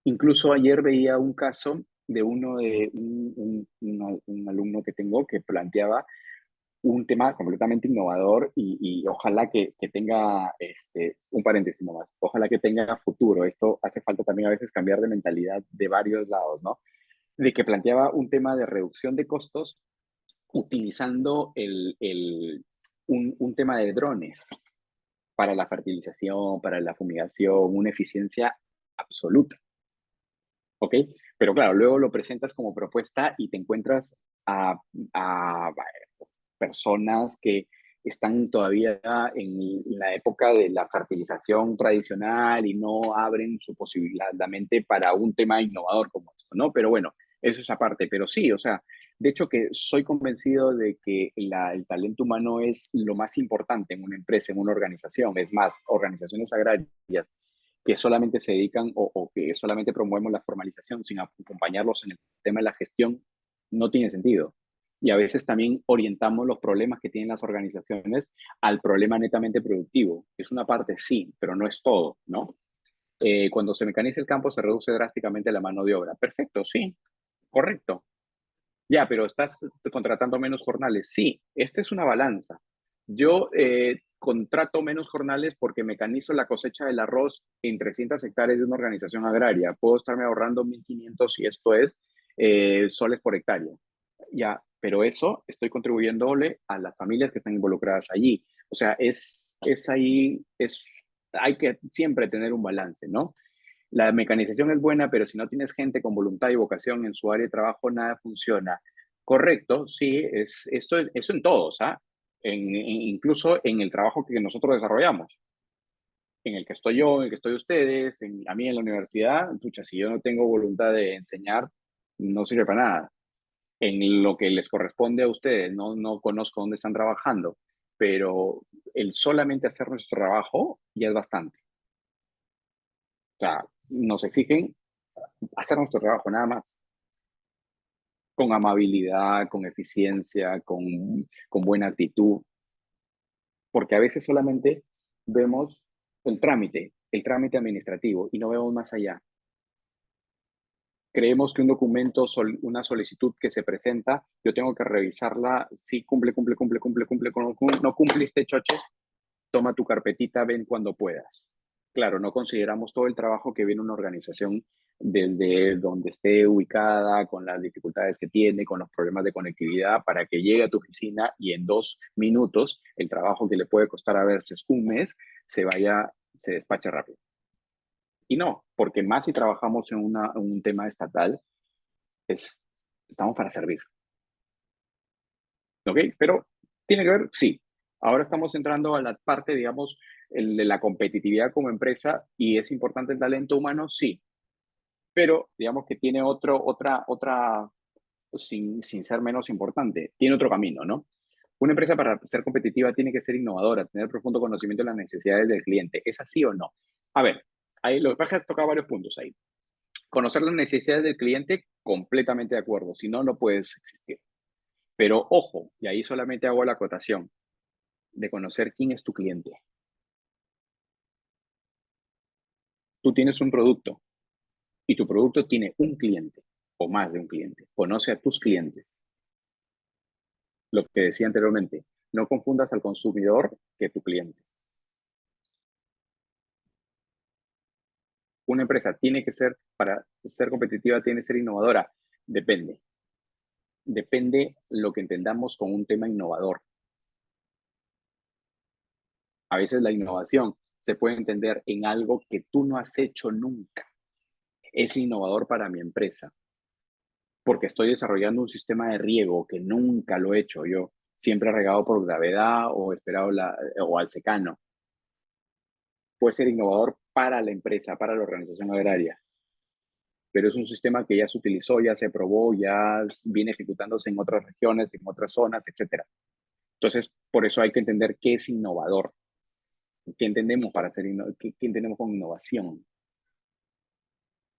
Incluso ayer veía un caso de un alumno que tengo que planteaba un tema completamente innovador y ojalá que tenga, un paréntesis nomás, ojalá que tenga futuro. Esto hace falta también a veces cambiar de mentalidad de varios lados, ¿no? De que planteaba un tema de reducción de costos utilizando un tema de drones para la fertilización, para la fumigación, una eficiencia absoluta, ¿ok? Pero claro, luego lo presentas como propuesta y te encuentras a personas que están todavía en la época de la fertilización tradicional y no abren su posibilidad, la mente para un tema innovador como esto, ¿no? Pero bueno, eso es aparte. Pero sí, o sea, de hecho que soy convencido de que el talento humano es lo más importante en una empresa, en una organización. Es más, organizaciones agrarias que solamente se dedican o que solamente promovemos la formalización sin acompañarlos en el tema de la gestión, no tiene sentido. Y a veces también orientamos los problemas que tienen las organizaciones al problema netamente productivo. Es una parte, sí, pero no es todo, ¿no? Cuando se mecaniza el campo se reduce drásticamente la mano de obra. Perfecto, sí, correcto. Ya, pero estás contratando menos jornales. Sí, esta es una balanza. Yo contrato menos jornales porque mecanizo la cosecha del arroz en 300 hectáreas de una organización agraria. Puedo estarme ahorrando 1.500 si esto es soles por hectárea. Ya, pero eso estoy contribuyéndole a las familias que están involucradas allí. O sea, es ahí, hay que siempre tener un balance, ¿no? La mecanización es buena, pero si no tienes gente con voluntad y vocación en su área de trabajo, nada funciona. Correcto, sí, eso en todos, ¿ah? Incluso en el trabajo que nosotros desarrollamos, en el que estoy yo, en el que estoy ustedes, a mí en la universidad, pucha, si yo no tengo voluntad de enseñar, no sirve para nada. En lo que les corresponde a ustedes, no conozco dónde están trabajando, pero el solamente hacer nuestro trabajo ya es bastante. O sea, nos exigen hacer nuestro trabajo, nada más. Con amabilidad, con eficiencia, con buena actitud, porque a veces solamente vemos el trámite administrativo y no vemos más allá. Creemos que un documento, una solicitud que se presenta, yo tengo que revisarla, si cumple, no cumpliste, choche, toma tu carpetita, ven cuando puedas. Claro, no consideramos todo el trabajo que viene una organización desde donde esté ubicada, con las dificultades que tiene, con los problemas de conectividad, para que llegue a tu oficina y en 2 minutos el trabajo que le puede costar a veces un mes se despache rápido. Y no, porque más si trabajamos en un tema estatal, es, estamos para servir. ¿Ok? Pero tiene que ver, sí. Ahora estamos entrando a la parte, digamos, de la competitividad como empresa y es importante el talento humano, sí. Pero digamos que tiene otra, sin ser menos importante, tiene otro camino, ¿no? Una empresa para ser competitiva tiene que ser innovadora, tener profundo conocimiento de las necesidades del cliente. ¿Es así o no? A ver, ahí lo que pasa es que toca varios puntos ahí. Conocer las necesidades del cliente, completamente de acuerdo. Si no, no puedes existir. Pero ojo, y ahí solamente hago la acotación de conocer quién es tu cliente. Tú tienes un producto y tu producto tiene un cliente o más de un cliente. Conoce a tus clientes. Lo que decía anteriormente, no confundas al consumidor que tu cliente. Una empresa tiene que ser, para ser competitiva, tiene que ser innovadora. Depende. Depende lo que entendamos con un tema innovador. A veces la innovación se puede entender en algo que tú no has hecho nunca. Es innovador para mi empresa porque estoy desarrollando un sistema de riego que nunca lo he hecho yo, siempre regado por gravedad o esperado o al secano. Puede ser innovador para la empresa, para la organización agraria, pero es un sistema que ya se utilizó, ya se probó, ya viene ejecutándose en otras regiones, en otras zonas, etcétera. Entonces, por eso hay que entender qué es innovador, qué entendemos para hacer qué entendemos con innovación.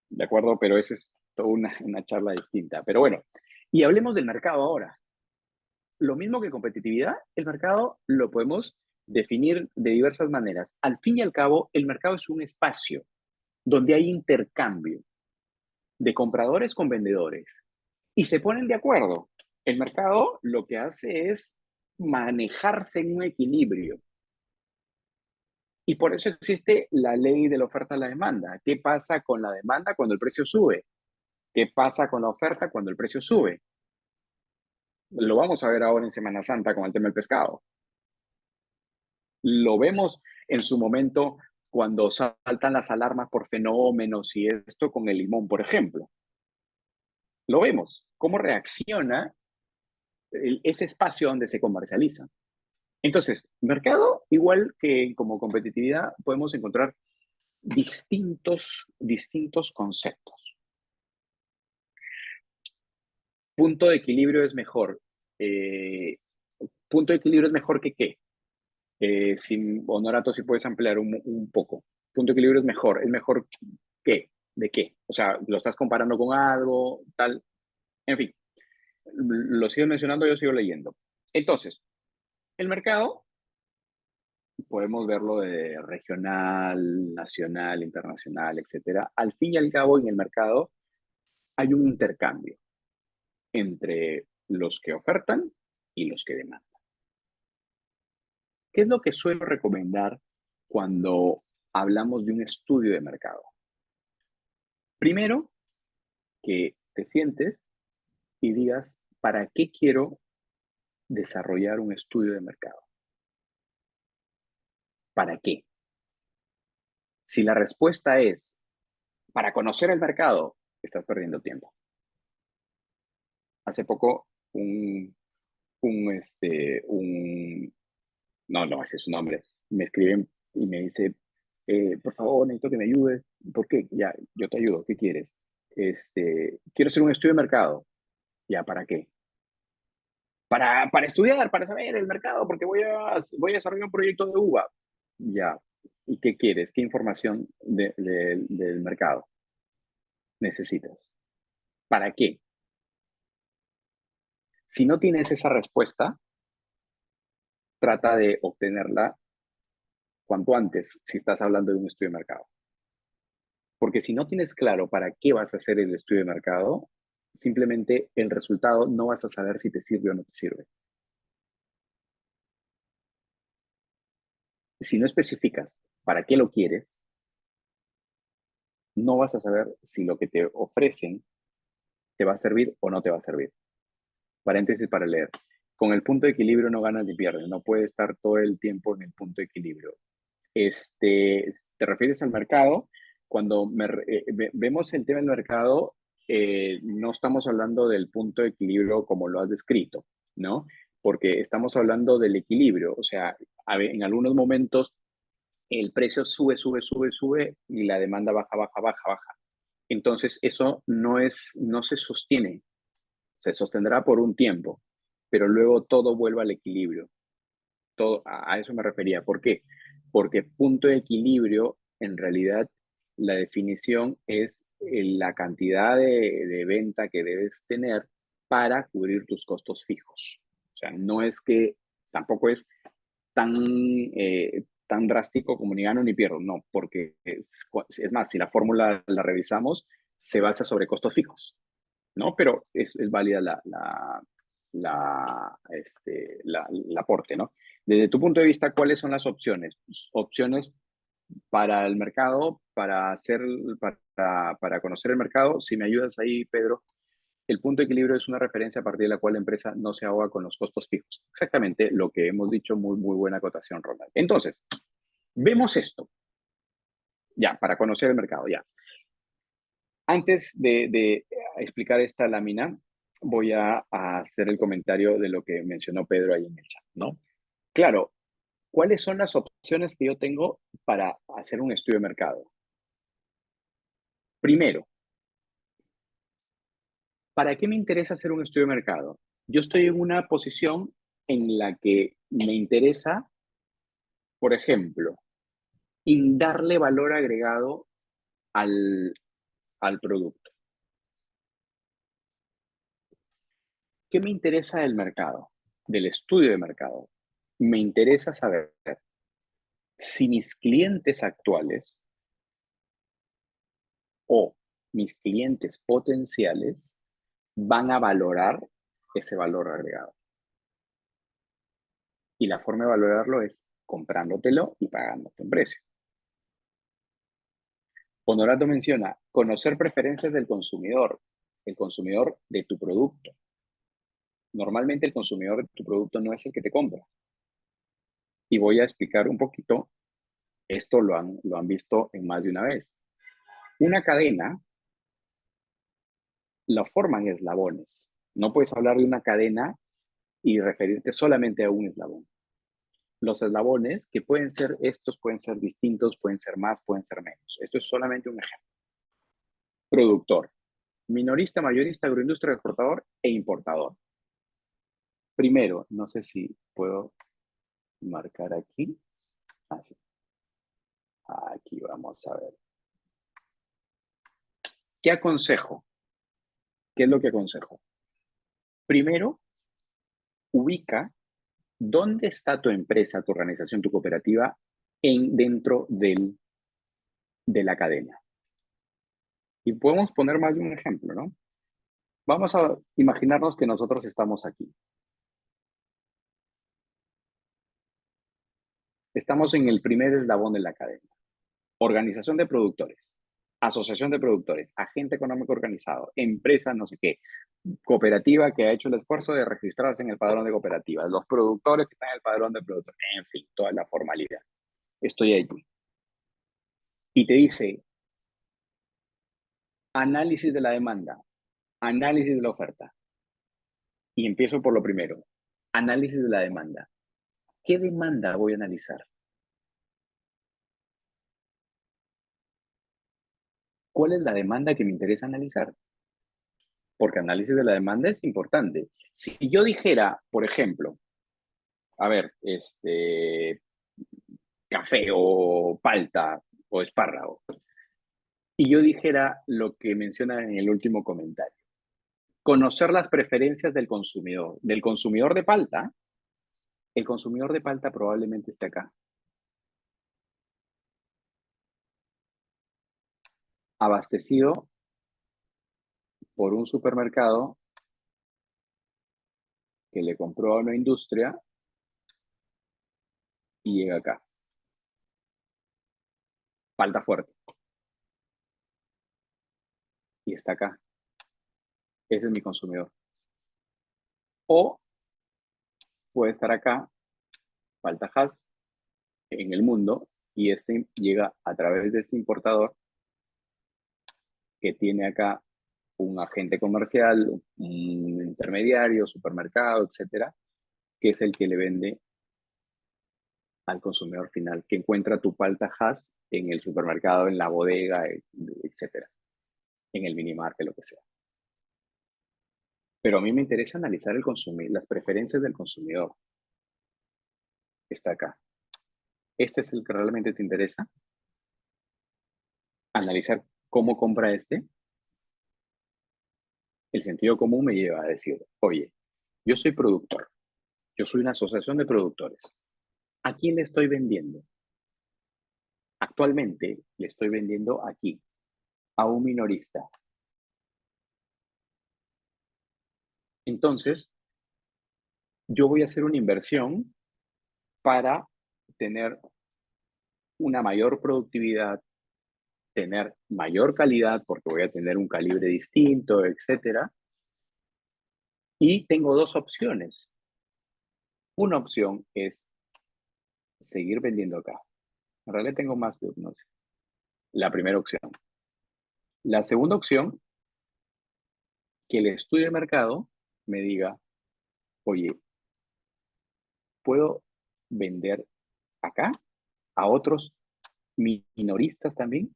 ¿De acuerdo? Pero esa es toda una charla distinta. Pero bueno, y hablemos del mercado ahora. Lo mismo que competitividad, el mercado lo podemos definir de diversas maneras. Al fin y al cabo, el mercado es un espacio donde hay intercambio de compradores con vendedores y se ponen de acuerdo. El mercado lo que hace es manejarse en un equilibrio. Y por eso existe la ley de la oferta y la demanda. ¿Qué pasa con la demanda cuando el precio sube? ¿Qué pasa con la oferta cuando el precio sube? Lo vamos a ver ahora en Semana Santa con el tema del pescado. Lo vemos en su momento cuando saltan las alarmas por fenómenos y esto con el limón, por ejemplo. Lo vemos, cómo reacciona ese espacio donde se comercializa. Entonces, mercado, igual que como competitividad, podemos encontrar distintos conceptos. Punto de equilibrio es mejor. Punto de equilibrio es mejor que qué. Honorato, si puedes ampliar un poco. Punto de equilibrio es mejor qué, de qué. O sea, lo estás comparando con algo, tal. En fin, lo sigo mencionando, yo sigo leyendo. Entonces, el mercado, podemos verlo de regional, nacional, internacional, etcétera. Al fin y al cabo, en el mercado hay un intercambio entre los que ofertan y los que demandan. ¿Qué es lo que suelo recomendar cuando hablamos de un estudio de mercado? Primero, que te sientes y digas, ¿para qué quiero desarrollar un estudio de mercado? ¿Para qué? Si la respuesta es para conocer el mercado, estás perdiendo tiempo. Hace poco, no, ese es su nombre, me escriben y me dice, por favor, necesito que me ayudes. ¿Por qué? Ya, yo te ayudo, ¿qué quieres? Quiero hacer un estudio de mercado. ¿Ya para qué? Para estudiar, para saber el mercado, porque voy a desarrollar un proyecto de uva. Ya. ¿Y qué quieres? ¿Qué información del mercado necesitas? ¿Para qué? Si no tienes esa respuesta, trata de obtenerla cuanto antes si estás hablando de un estudio de mercado. Porque si no tienes claro para qué vas a hacer el estudio de mercado, simplemente el resultado no vas a saber si te sirve o no te sirve. Si no especificas para qué lo quieres, no vas a saber si lo que te ofrecen te va a servir o no te va a servir. Paréntesis para leer. Con el punto de equilibrio no ganas ni pierdes, no puedes estar todo el tiempo en el punto de equilibrio. ¿Te refieres al mercado? Cuando vemos el tema del mercado, no estamos hablando del punto de equilibrio como lo has descrito, ¿no? Porque estamos hablando del equilibrio, o sea, en algunos momentos el precio sube y la demanda baja. Entonces, eso no se sostiene, se sostendrá por un tiempo, pero luego todo vuelve al equilibrio. Todo, a eso me refería. ¿Por qué? Porque punto de equilibrio, en realidad, la definición es la cantidad de venta que debes tener para cubrir tus costos fijos. O sea, no es que tampoco es tan, tan drástico como ni gano ni pierdo, no, porque es más, si la fórmula la revisamos, se basa sobre costos fijos, ¿no? Pero es válida el aporte, ¿no? Desde tu punto de vista, ¿cuáles son las opciones? Pues, opciones para el mercado, para conocer el mercado. Si me ayudas ahí, Pedro, el punto de equilibrio es una referencia a partir de la cual la empresa no se ahoga con los costos fijos. Exactamente lo que hemos dicho, muy buena acotación, Ronald. Entonces, vemos esto, ya, para conocer el mercado, ya. Antes de explicar esta lámina, voy a hacer el comentario de lo que mencionó Pedro ahí en el chat, ¿no? Claro, ¿cuáles son las opciones que yo tengo para hacer un estudio de mercado? Primero, ¿para qué me interesa hacer un estudio de mercado? Yo estoy en una posición en la que me interesa, por ejemplo, darle valor agregado al, al producto. ¿Qué me interesa del mercado? Del estudio de mercado. Me interesa saber si mis clientes actuales o mis clientes potenciales van a valorar ese valor agregado. Y la forma de valorarlo es comprándotelo y pagándote un precio. Honorato menciona conocer preferencias del consumidor, el consumidor de tu producto. Normalmente el consumidor de tu producto no es el que te compra. Y voy a explicar un poquito, esto lo han visto en más de una vez. Una cadena la forman eslabones. No puedes hablar de una cadena y referirte solamente a un eslabón. Los eslabones, que pueden ser estos, pueden ser distintos, pueden ser más, pueden ser menos. Esto es solamente un ejemplo. Productor, minorista, mayorista, agroindustria, exportador e importador. Primero, no sé si puedo marcar aquí. Así. Aquí vamos a ver. ¿Qué aconsejo? ¿Qué es lo que aconsejo? Primero, ubica dónde está tu empresa, tu organización, tu cooperativa dentro de la cadena. Y podemos poner más de un ejemplo, ¿no? Vamos a imaginarnos que nosotros estamos aquí. Estamos en el primer eslabón de la cadena. Organización de productores, asociación de productores, agente económico organizado, empresa no sé qué, cooperativa que ha hecho el esfuerzo de registrarse en el padrón de cooperativas, los productores que están en el padrón de productores, en fin, toda la formalidad. Estoy allí. Y te dice, análisis de la demanda, análisis de la oferta. Y empiezo por lo primero, análisis de la demanda. ¿Qué demanda voy a analizar? ¿Cuál es la demanda que me interesa analizar? Porque análisis de la demanda es importante. Si yo dijera, por ejemplo, a ver, café o palta o espárrago, y yo dijera lo que menciona en el último comentario, conocer las preferencias del consumidor de palta, el consumidor de palta probablemente esté acá, abastecido por un supermercado que le compró a una industria y llega acá. Palta fuerte. Y está acá. Ese es mi consumidor. O puede estar acá, palta Hass, en el mundo, y este llega a través de este importador que tiene acá un agente comercial, un intermediario, supermercado, etcétera, que es el que le vende al consumidor final, que encuentra tu palta Hass en el supermercado, en la bodega, etcétera, en el minimarket, lo que sea. Pero a mí me interesa analizar las preferencias del consumidor. Está acá. ¿Este es el que realmente te interesa? Analizar cómo compra este. El sentido común me lleva a decir, oye, yo soy productor, yo soy una asociación de productores. ¿A quién le estoy vendiendo? Actualmente le estoy vendiendo aquí, a un minorista. Entonces, yo voy a hacer una inversión para tener una mayor productividad, tener mayor calidad, porque voy a tener un calibre distinto, etcétera. Y tengo dos opciones. Una opción es seguir vendiendo acá. En realidad tengo más de una opción. La primera opción. La segunda opción, que el estudio de mercado me diga, oye, ¿puedo vender acá a otros minoristas también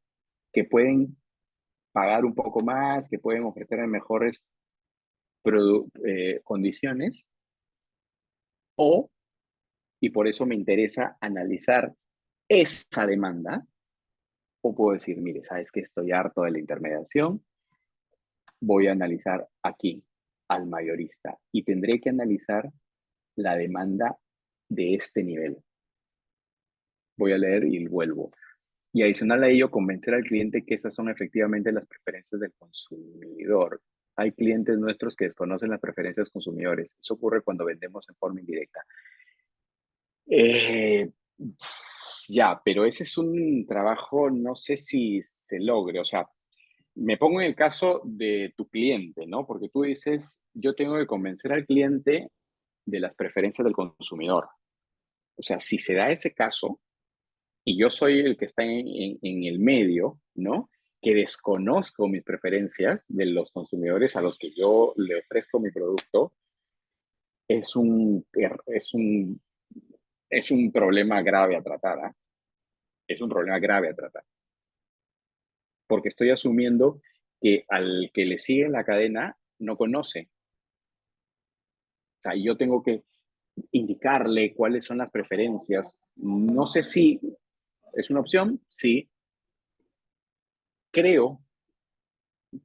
que pueden pagar un poco más, que pueden ofrecer mejores condiciones? O, y por eso me interesa analizar esa demanda, o puedo decir, mire, sabes que estoy harto de la intermediación, voy a analizar aquí al mayorista y tendré que analizar la demanda de este nivel. Voy a leer y vuelvo. Y adicional a ello, convencer al cliente que esas son efectivamente las preferencias del consumidor. Hay clientes nuestros que desconocen las preferencias consumidores. Eso ocurre cuando vendemos en forma indirecta. Eh, ya, pero ese es un trabajo, no sé si se logre. O sea, me pongo en el caso de tu cliente, ¿no? Porque tú dices, yo tengo que convencer al cliente de las preferencias del consumidor. O sea, si se da ese caso y yo soy el que está en el medio, ¿no? Que desconozco mis preferencias de los consumidores a los que yo le ofrezco mi producto, es un, es un, es un problema grave a tratar, ¿eh? Es un problema grave a tratar, porque estoy asumiendo que al que le sigue la cadena no conoce. O sea, yo tengo que indicarle cuáles son las preferencias. No sé si es una opción, sí. Creo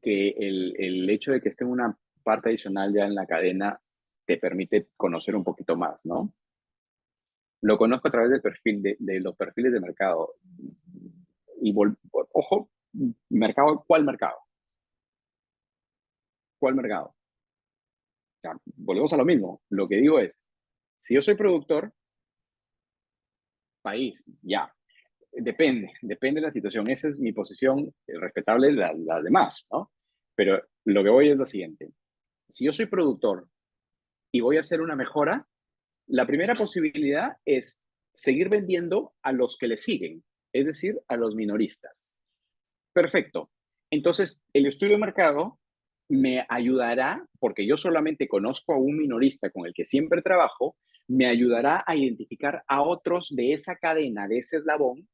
que el hecho de que esté en una parte adicional ya en la cadena te permite conocer un poquito más, ¿no? Lo conozco a través del perfil de los perfiles de mercado. Y ojo, mercado, ¿cuál mercado? ¿Cuál mercado? O sea, volvemos a lo mismo. Lo que digo es, si yo soy productor, país, ya. Depende de la situación. Esa es mi posición, respetable de las demás, ¿no? Pero lo que voy es lo siguiente. Si yo soy productor y voy a hacer una mejora, la primera posibilidad es seguir vendiendo a los que le siguen, es decir, a los minoristas. Perfecto. Entonces, el estudio de mercado me ayudará, porque yo solamente conozco a un minorista con el que siempre trabajo, me ayudará a identificar a otros de esa cadena, de ese eslabón,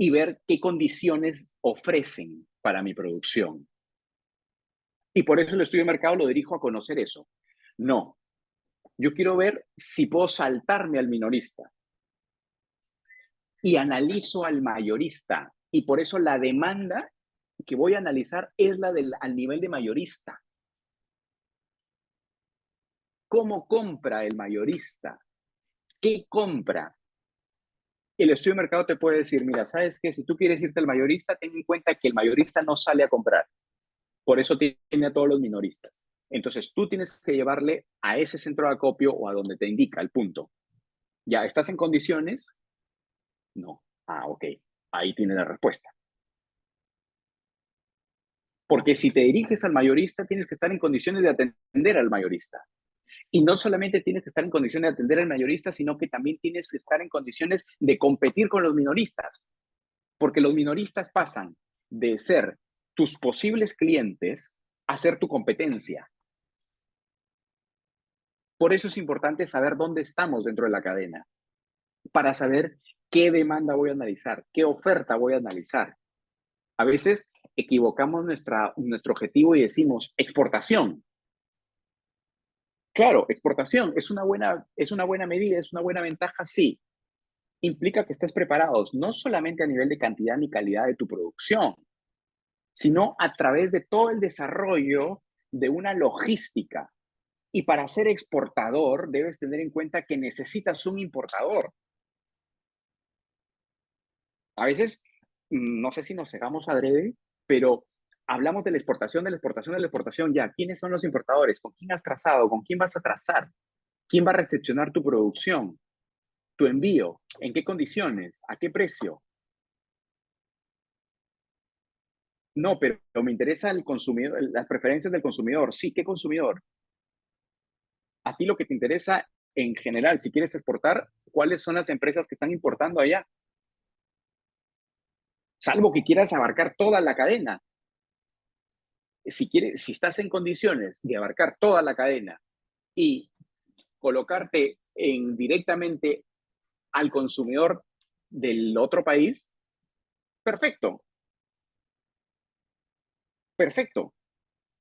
y ver qué condiciones ofrecen para mi producción. Y por eso el estudio de mercado lo dirijo a conocer eso. No, yo quiero ver si puedo saltarme al minorista y analizo al mayorista. Y por eso la demanda que voy a analizar es la al nivel de mayorista. ¿Cómo compra el mayorista? ¿Qué compra? El estudio de mercado te puede decir, mira, ¿sabes qué? Si tú quieres irte al mayorista, ten en cuenta que el mayorista no sale a comprar. Por eso tiene a todos los minoristas. Entonces, tú tienes que llevarle a ese centro de acopio o a donde te indica el punto. ¿Ya estás en condiciones? No. Ah, ok. Ahí tiene la respuesta. Porque si te diriges al mayorista, tienes que estar en condiciones de atender al mayorista. Y no solamente tienes que estar en condiciones de atender al mayorista, sino que también tienes que estar en condiciones de competir con los minoristas. Porque los minoristas pasan de ser tus posibles clientes a ser tu competencia. Por eso es importante saber dónde estamos dentro de la cadena, para saber qué demanda voy a analizar, qué oferta voy a analizar. A veces equivocamos nuestro objetivo y decimos exportación. Claro, exportación es una buena medida, es una buena ventaja, sí. Implica que estés preparados, no solamente a nivel de cantidad ni calidad de tu producción, sino a través de todo el desarrollo de una logística. Y para ser exportador, debes tener en cuenta que necesitas un importador. A veces, no sé si nos cegamos adrede, pero hablamos de la exportación, de la exportación, de la exportación. Ya, ¿quiénes son los importadores? ¿Con quién has trazado? ¿Con quién vas a trazar? ¿Quién va a recepcionar tu producción? ¿Tu envío? ¿En qué condiciones? ¿A qué precio? No, pero me interesa el consumidor, las preferencias del consumidor. Sí, ¿qué consumidor? A ti lo que te interesa en general, si quieres exportar, ¿cuáles son las empresas que están importando allá? Salvo que quieras abarcar toda la cadena. Si estás en condiciones de abarcar toda la cadena y colocarte directamente al consumidor del otro país, perfecto, perfecto.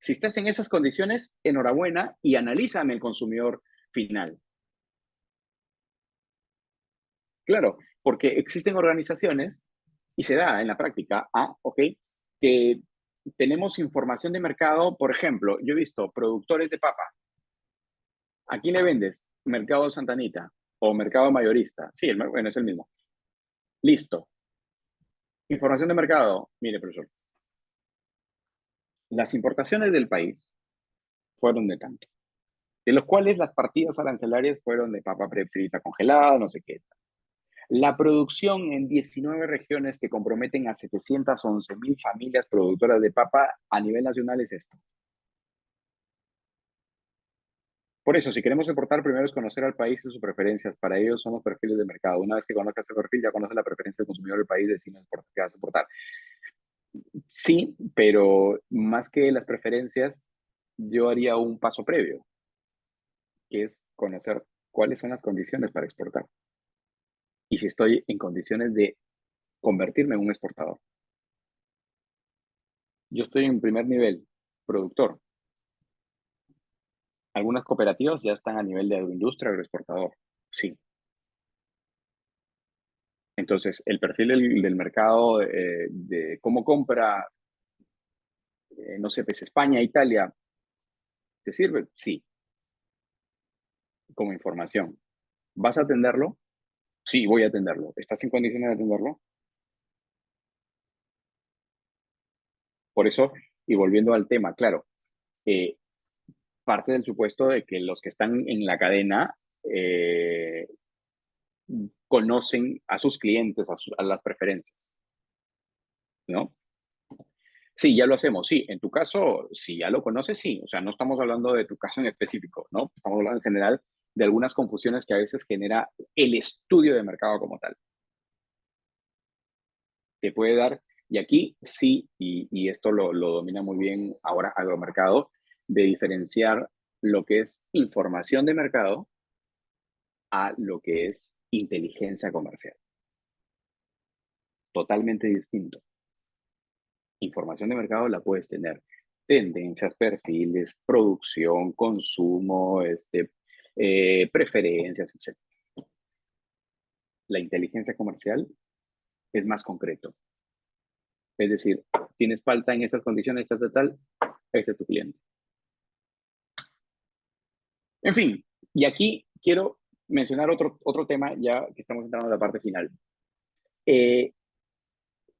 Si estás en esas condiciones, enhorabuena y analízame el consumidor final. Claro, porque existen organizaciones y se da en la práctica, ok, que tenemos información de mercado, por ejemplo, yo he visto productores de papa. ¿A quién le vendes? Mercado Santanita o mercado mayorista. Sí, bueno, es el mismo. Listo. Información de mercado. Mire, profesor, las importaciones del país fueron de tanto, de los cuales las partidas arancelarias fueron de papa frita congelada, no sé qué. La producción en 19 regiones que comprometen a 711,000 familias productoras de papa a nivel nacional es esto. Por eso, si queremos exportar, primero es conocer al país y sus preferencias. Para ello son los perfiles de mercado. Una vez que conozcas el perfil, ya conoces la preferencia del consumidor del país, decimos qué vas a exportar. Sí, pero más que las preferencias, yo haría un paso previo, que es conocer cuáles son las condiciones para exportar y si estoy en condiciones de convertirme en un exportador. Yo estoy en primer nivel, productor. Algunas cooperativas ya están a nivel de agroindustria, agroexportador. Sí. Entonces, el perfil del mercado de cómo compra, no sé, pues España, Italia, ¿te sirve? Sí, como información. ¿Vas a atenderlo? Sí, voy a atenderlo. ¿Estás en condiciones de atenderlo? Por eso, y volviendo al tema, claro, eh, parte del supuesto de que los que están en la cadena conocen a sus clientes, a las preferencias, ¿no? Sí, ya lo hacemos, sí. En tu caso, si ya lo conoces, sí. O sea, no estamos hablando de tu caso en específico, ¿no? Estamos hablando en general de algunas confusiones que a veces genera el estudio de mercado como tal. Te puede dar, y aquí sí, y esto lo domina muy bien ahora Agromercado, de diferenciar lo que es información de mercado a lo que es inteligencia comercial. Totalmente distinto. Información de mercado la puedes tener. Tendencias, perfiles, producción, consumo, preferencias, etc. La inteligencia comercial es más concreto. Es decir, tienes falta en estas condiciones, tal, ese es tu cliente. En fin, y aquí quiero mencionar otro tema ya que estamos entrando a la parte final.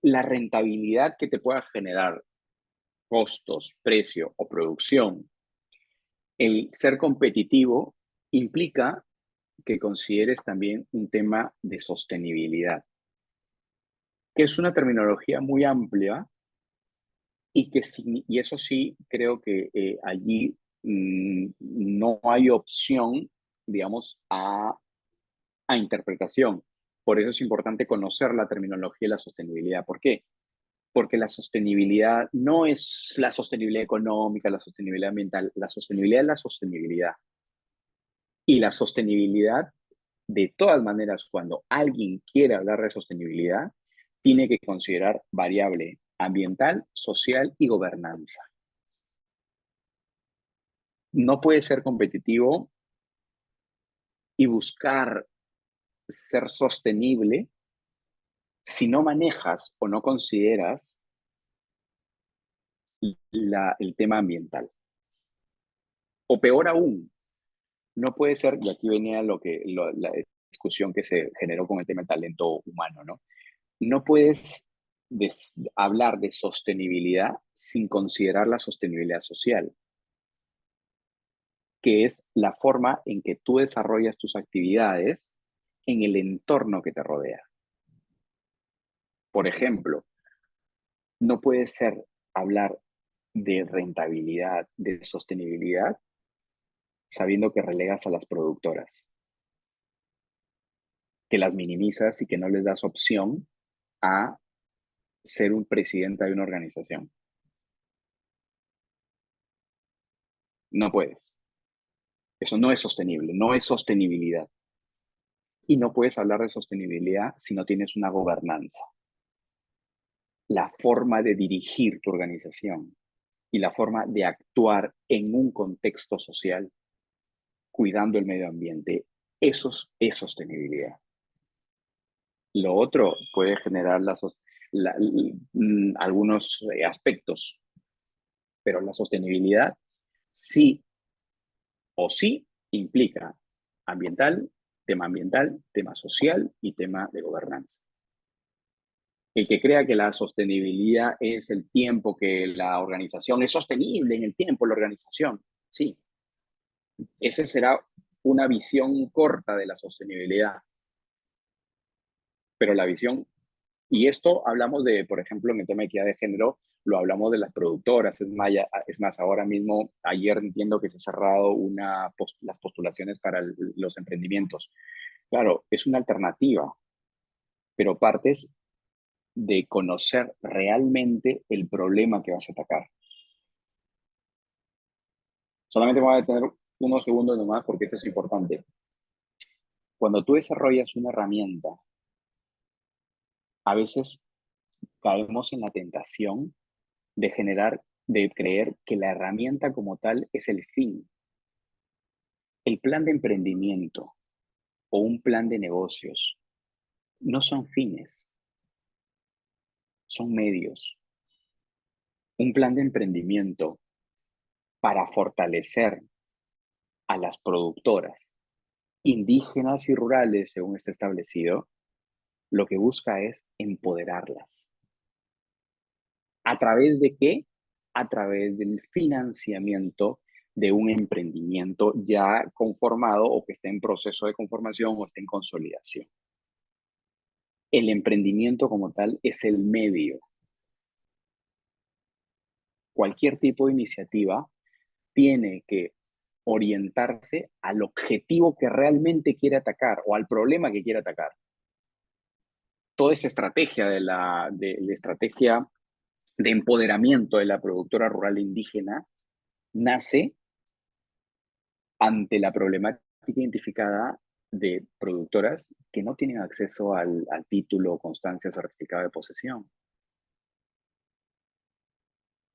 La rentabilidad que te pueda generar costos, precio o producción, el ser competitivo implica que consideres también un tema de sostenibilidad, que es una terminología muy amplia y que y eso sí creo que allí no hay opción, digamos, a interpretación. Por eso es importante conocer la terminología y la sostenibilidad. ¿Por qué? Porque la sostenibilidad no es la sostenibilidad económica, la sostenibilidad ambiental, la sostenibilidad es la sostenibilidad. Y la sostenibilidad, de todas maneras, cuando alguien quiere hablar de sostenibilidad, tiene que considerar variable ambiental, social y gobernanza. No puede ser competitivo y buscar ser sostenible si no manejas o no consideras el tema ambiental. O peor aún, no puede ser, y aquí venía la discusión que se generó con el tema del talento humano, ¿no? No puedes hablar de sostenibilidad sin considerar la sostenibilidad social, que es la forma en que tú desarrollas tus actividades en el entorno que te rodea. Por ejemplo, no puede ser hablar de rentabilidad, de sostenibilidad, sabiendo que relegas a las productoras, que las minimizas y que no les das opción a ser un presidente de una organización. No puedes. Eso no es sostenible, no es sostenibilidad. Y no puedes hablar de sostenibilidad si no tienes una gobernanza. La forma de dirigir tu organización y la forma de actuar en un contexto social, cuidando el medio ambiente, eso es sostenibilidad. Lo otro puede generar algunos aspectos, pero la sostenibilidad sí o sí implica ambiental, tema social y tema de gobernanza. El que crea que la sostenibilidad es el tiempo que la organización es sostenible en el tiempo, la organización, sí, esa será una visión corta de la sostenibilidad, pero la visión, y esto hablamos de, por ejemplo, en el tema de equidad de género, lo hablamos de las productoras. Es más, ahora mismo, ayer entiendo que se ha cerrado las postulaciones para los emprendimientos. Claro, es una alternativa, pero partes de conocer realmente el problema que vas a atacar. Solamente me voy a detener unos segundos nomás porque esto es importante. Cuando tú desarrollas una herramienta, a veces caemos en la tentación de creer que la herramienta como tal es el fin. El plan de emprendimiento o un plan de negocios no son fines, son medios. Un plan de emprendimiento para fortalecer a las productoras indígenas y rurales, según está establecido, lo que busca es empoderarlas. ¿A través de qué? A través del financiamiento de un emprendimiento ya conformado o que esté en proceso de conformación o esté en consolidación. El emprendimiento como tal es el medio. Cualquier tipo de iniciativa tiene que orientarse al objetivo que realmente quiere atacar o al problema que quiere atacar. Toda esa estrategia la estrategia de empoderamiento de la productora rural indígena nace ante la problemática identificada de productoras que no tienen acceso al título, constancia o certificado de posesión.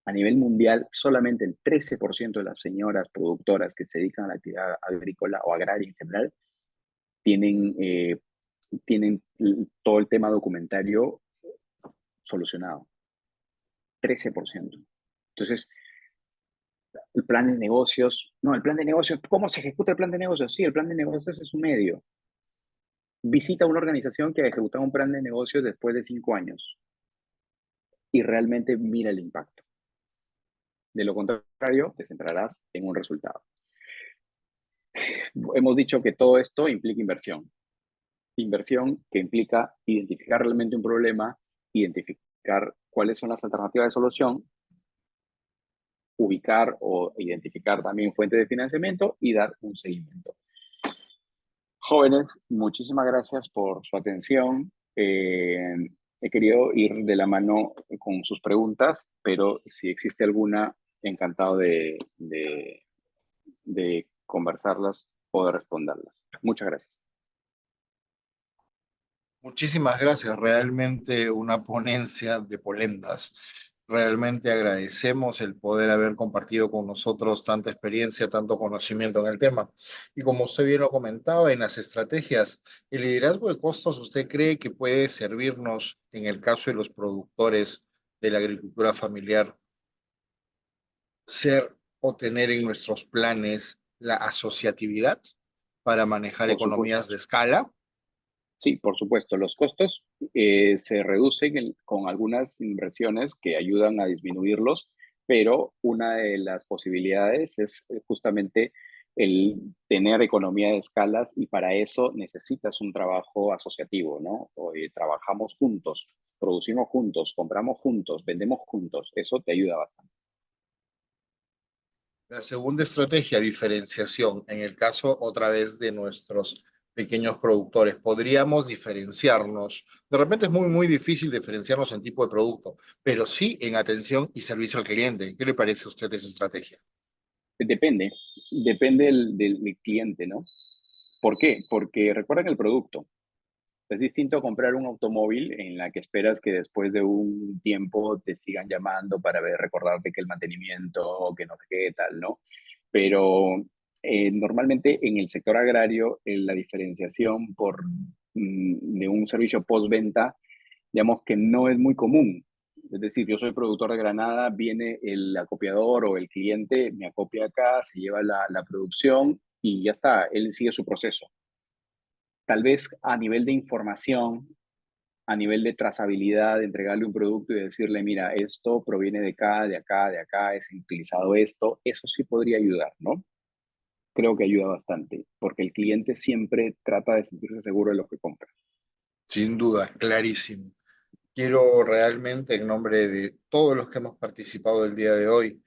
A nivel mundial, solamente el 13% de las señoras productoras que se dedican a la actividad agrícola o agraria en general tienen, tienen todo el tema documentario solucionado. 13%. Entonces, el plan de negocios, no, el plan de negocios, ¿cómo se ejecuta el plan de negocios? Sí, el plan de negocios es un medio. Visita una organización que ha ejecutado un plan de negocios después de 5 años y realmente mira el impacto. De lo contrario, te centrarás en un resultado. Hemos dicho que todo esto implica inversión. Inversión que implica identificar realmente un problema, identificar cuáles son las alternativas de solución, ubicar o identificar también fuentes de financiamiento y dar un seguimiento. Jóvenes, muchísimas gracias por su atención. He querido ir de la mano con sus preguntas, pero si existe alguna, encantado de conversarlas o de responderlas. Muchas gracias. Muchísimas gracias, realmente una ponencia de polendas. Realmente agradecemos el poder haber compartido con nosotros tanta experiencia, tanto conocimiento en el tema. Y como usted bien lo comentaba, en las estrategias, el liderazgo de costos, ¿usted cree que puede servirnos en el caso de los productores de la agricultura familiar ser o tener en nuestros planes la asociatividad para manejar Por supuesto. economías de escala? Sí, por supuesto. Los costos se reducen con algunas inversiones que ayudan a disminuirlos, pero una de las posibilidades es justamente el tener economía de escalas y para eso necesitas un trabajo asociativo, ¿no? Trabajamos juntos, producimos juntos, compramos juntos, vendemos juntos. Eso te ayuda bastante. La segunda estrategia, diferenciación. En el caso, otra vez, de nuestros pequeños productores, podríamos diferenciarnos. De repente es muy difícil diferenciarnos en tipo de producto, pero sí en atención y servicio al cliente. ¿Qué le parece a usted esa estrategia? Depende del cliente, ¿no? ¿Por qué? Porque recuerden el producto. Es distinto comprar un automóvil en la que esperas que después de un tiempo te sigan llamando para recordarte que el mantenimiento, que no sé qué tal, ¿no? Pero normalmente en el sector agrario la diferenciación de un servicio postventa, digamos que no es muy común. Es decir, yo soy productor de granada, viene el acopiador o el cliente, me acopia acá, se lleva la producción y ya está, él sigue su proceso. Tal vez a nivel de información, a nivel de trazabilidad, de entregarle un producto y decirle, mira, esto proviene de acá, de acá, de acá, es utilizado esto, eso sí podría ayudar, ¿no? Creo que ayuda bastante, porque el cliente siempre trata de sentirse seguro de lo que compra. Sin duda, clarísimo. Quiero realmente, en nombre de todos los que hemos participado el día de hoy,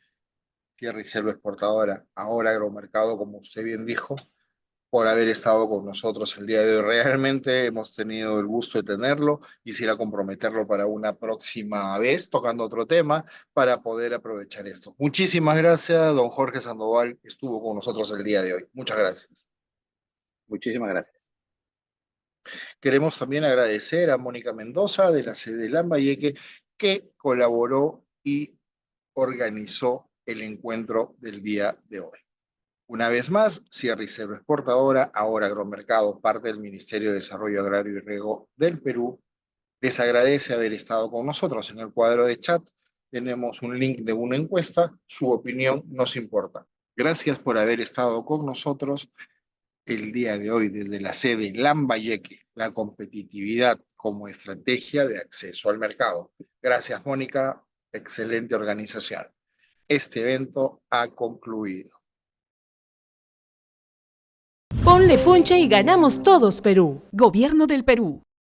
Tierra y Selva Exportadora, ahora Agromercado, como usted bien dijo, por haber estado con nosotros el día de hoy. Realmente hemos tenido el gusto de tenerlo. Quisiera comprometerlo para una próxima vez, tocando otro tema, para poder aprovechar esto. Muchísimas gracias, don Jorge Sandoval, que estuvo con nosotros el día de hoy. Muchas gracias. Muchísimas gracias. Queremos también agradecer a Mónica Mendoza, de la sede de Lambayeque, que colaboró y organizó el encuentro del día de hoy. Una vez más, Sierra y Selva Exportadora, ahora Agromercado, parte del Ministerio de Desarrollo Agrario y Riego del Perú, les agradece haber estado con nosotros. En el cuadro de chat tenemos un link de una encuesta. Su opinión nos importa. Gracias por haber estado con nosotros el día de hoy desde la sede Lambayeque, la competitividad como estrategia de acceso al mercado. Gracias, Mónica. Excelente organización. Este evento ha concluido. Ponle ponche y ganamos todos, Perú. Gobierno del Perú.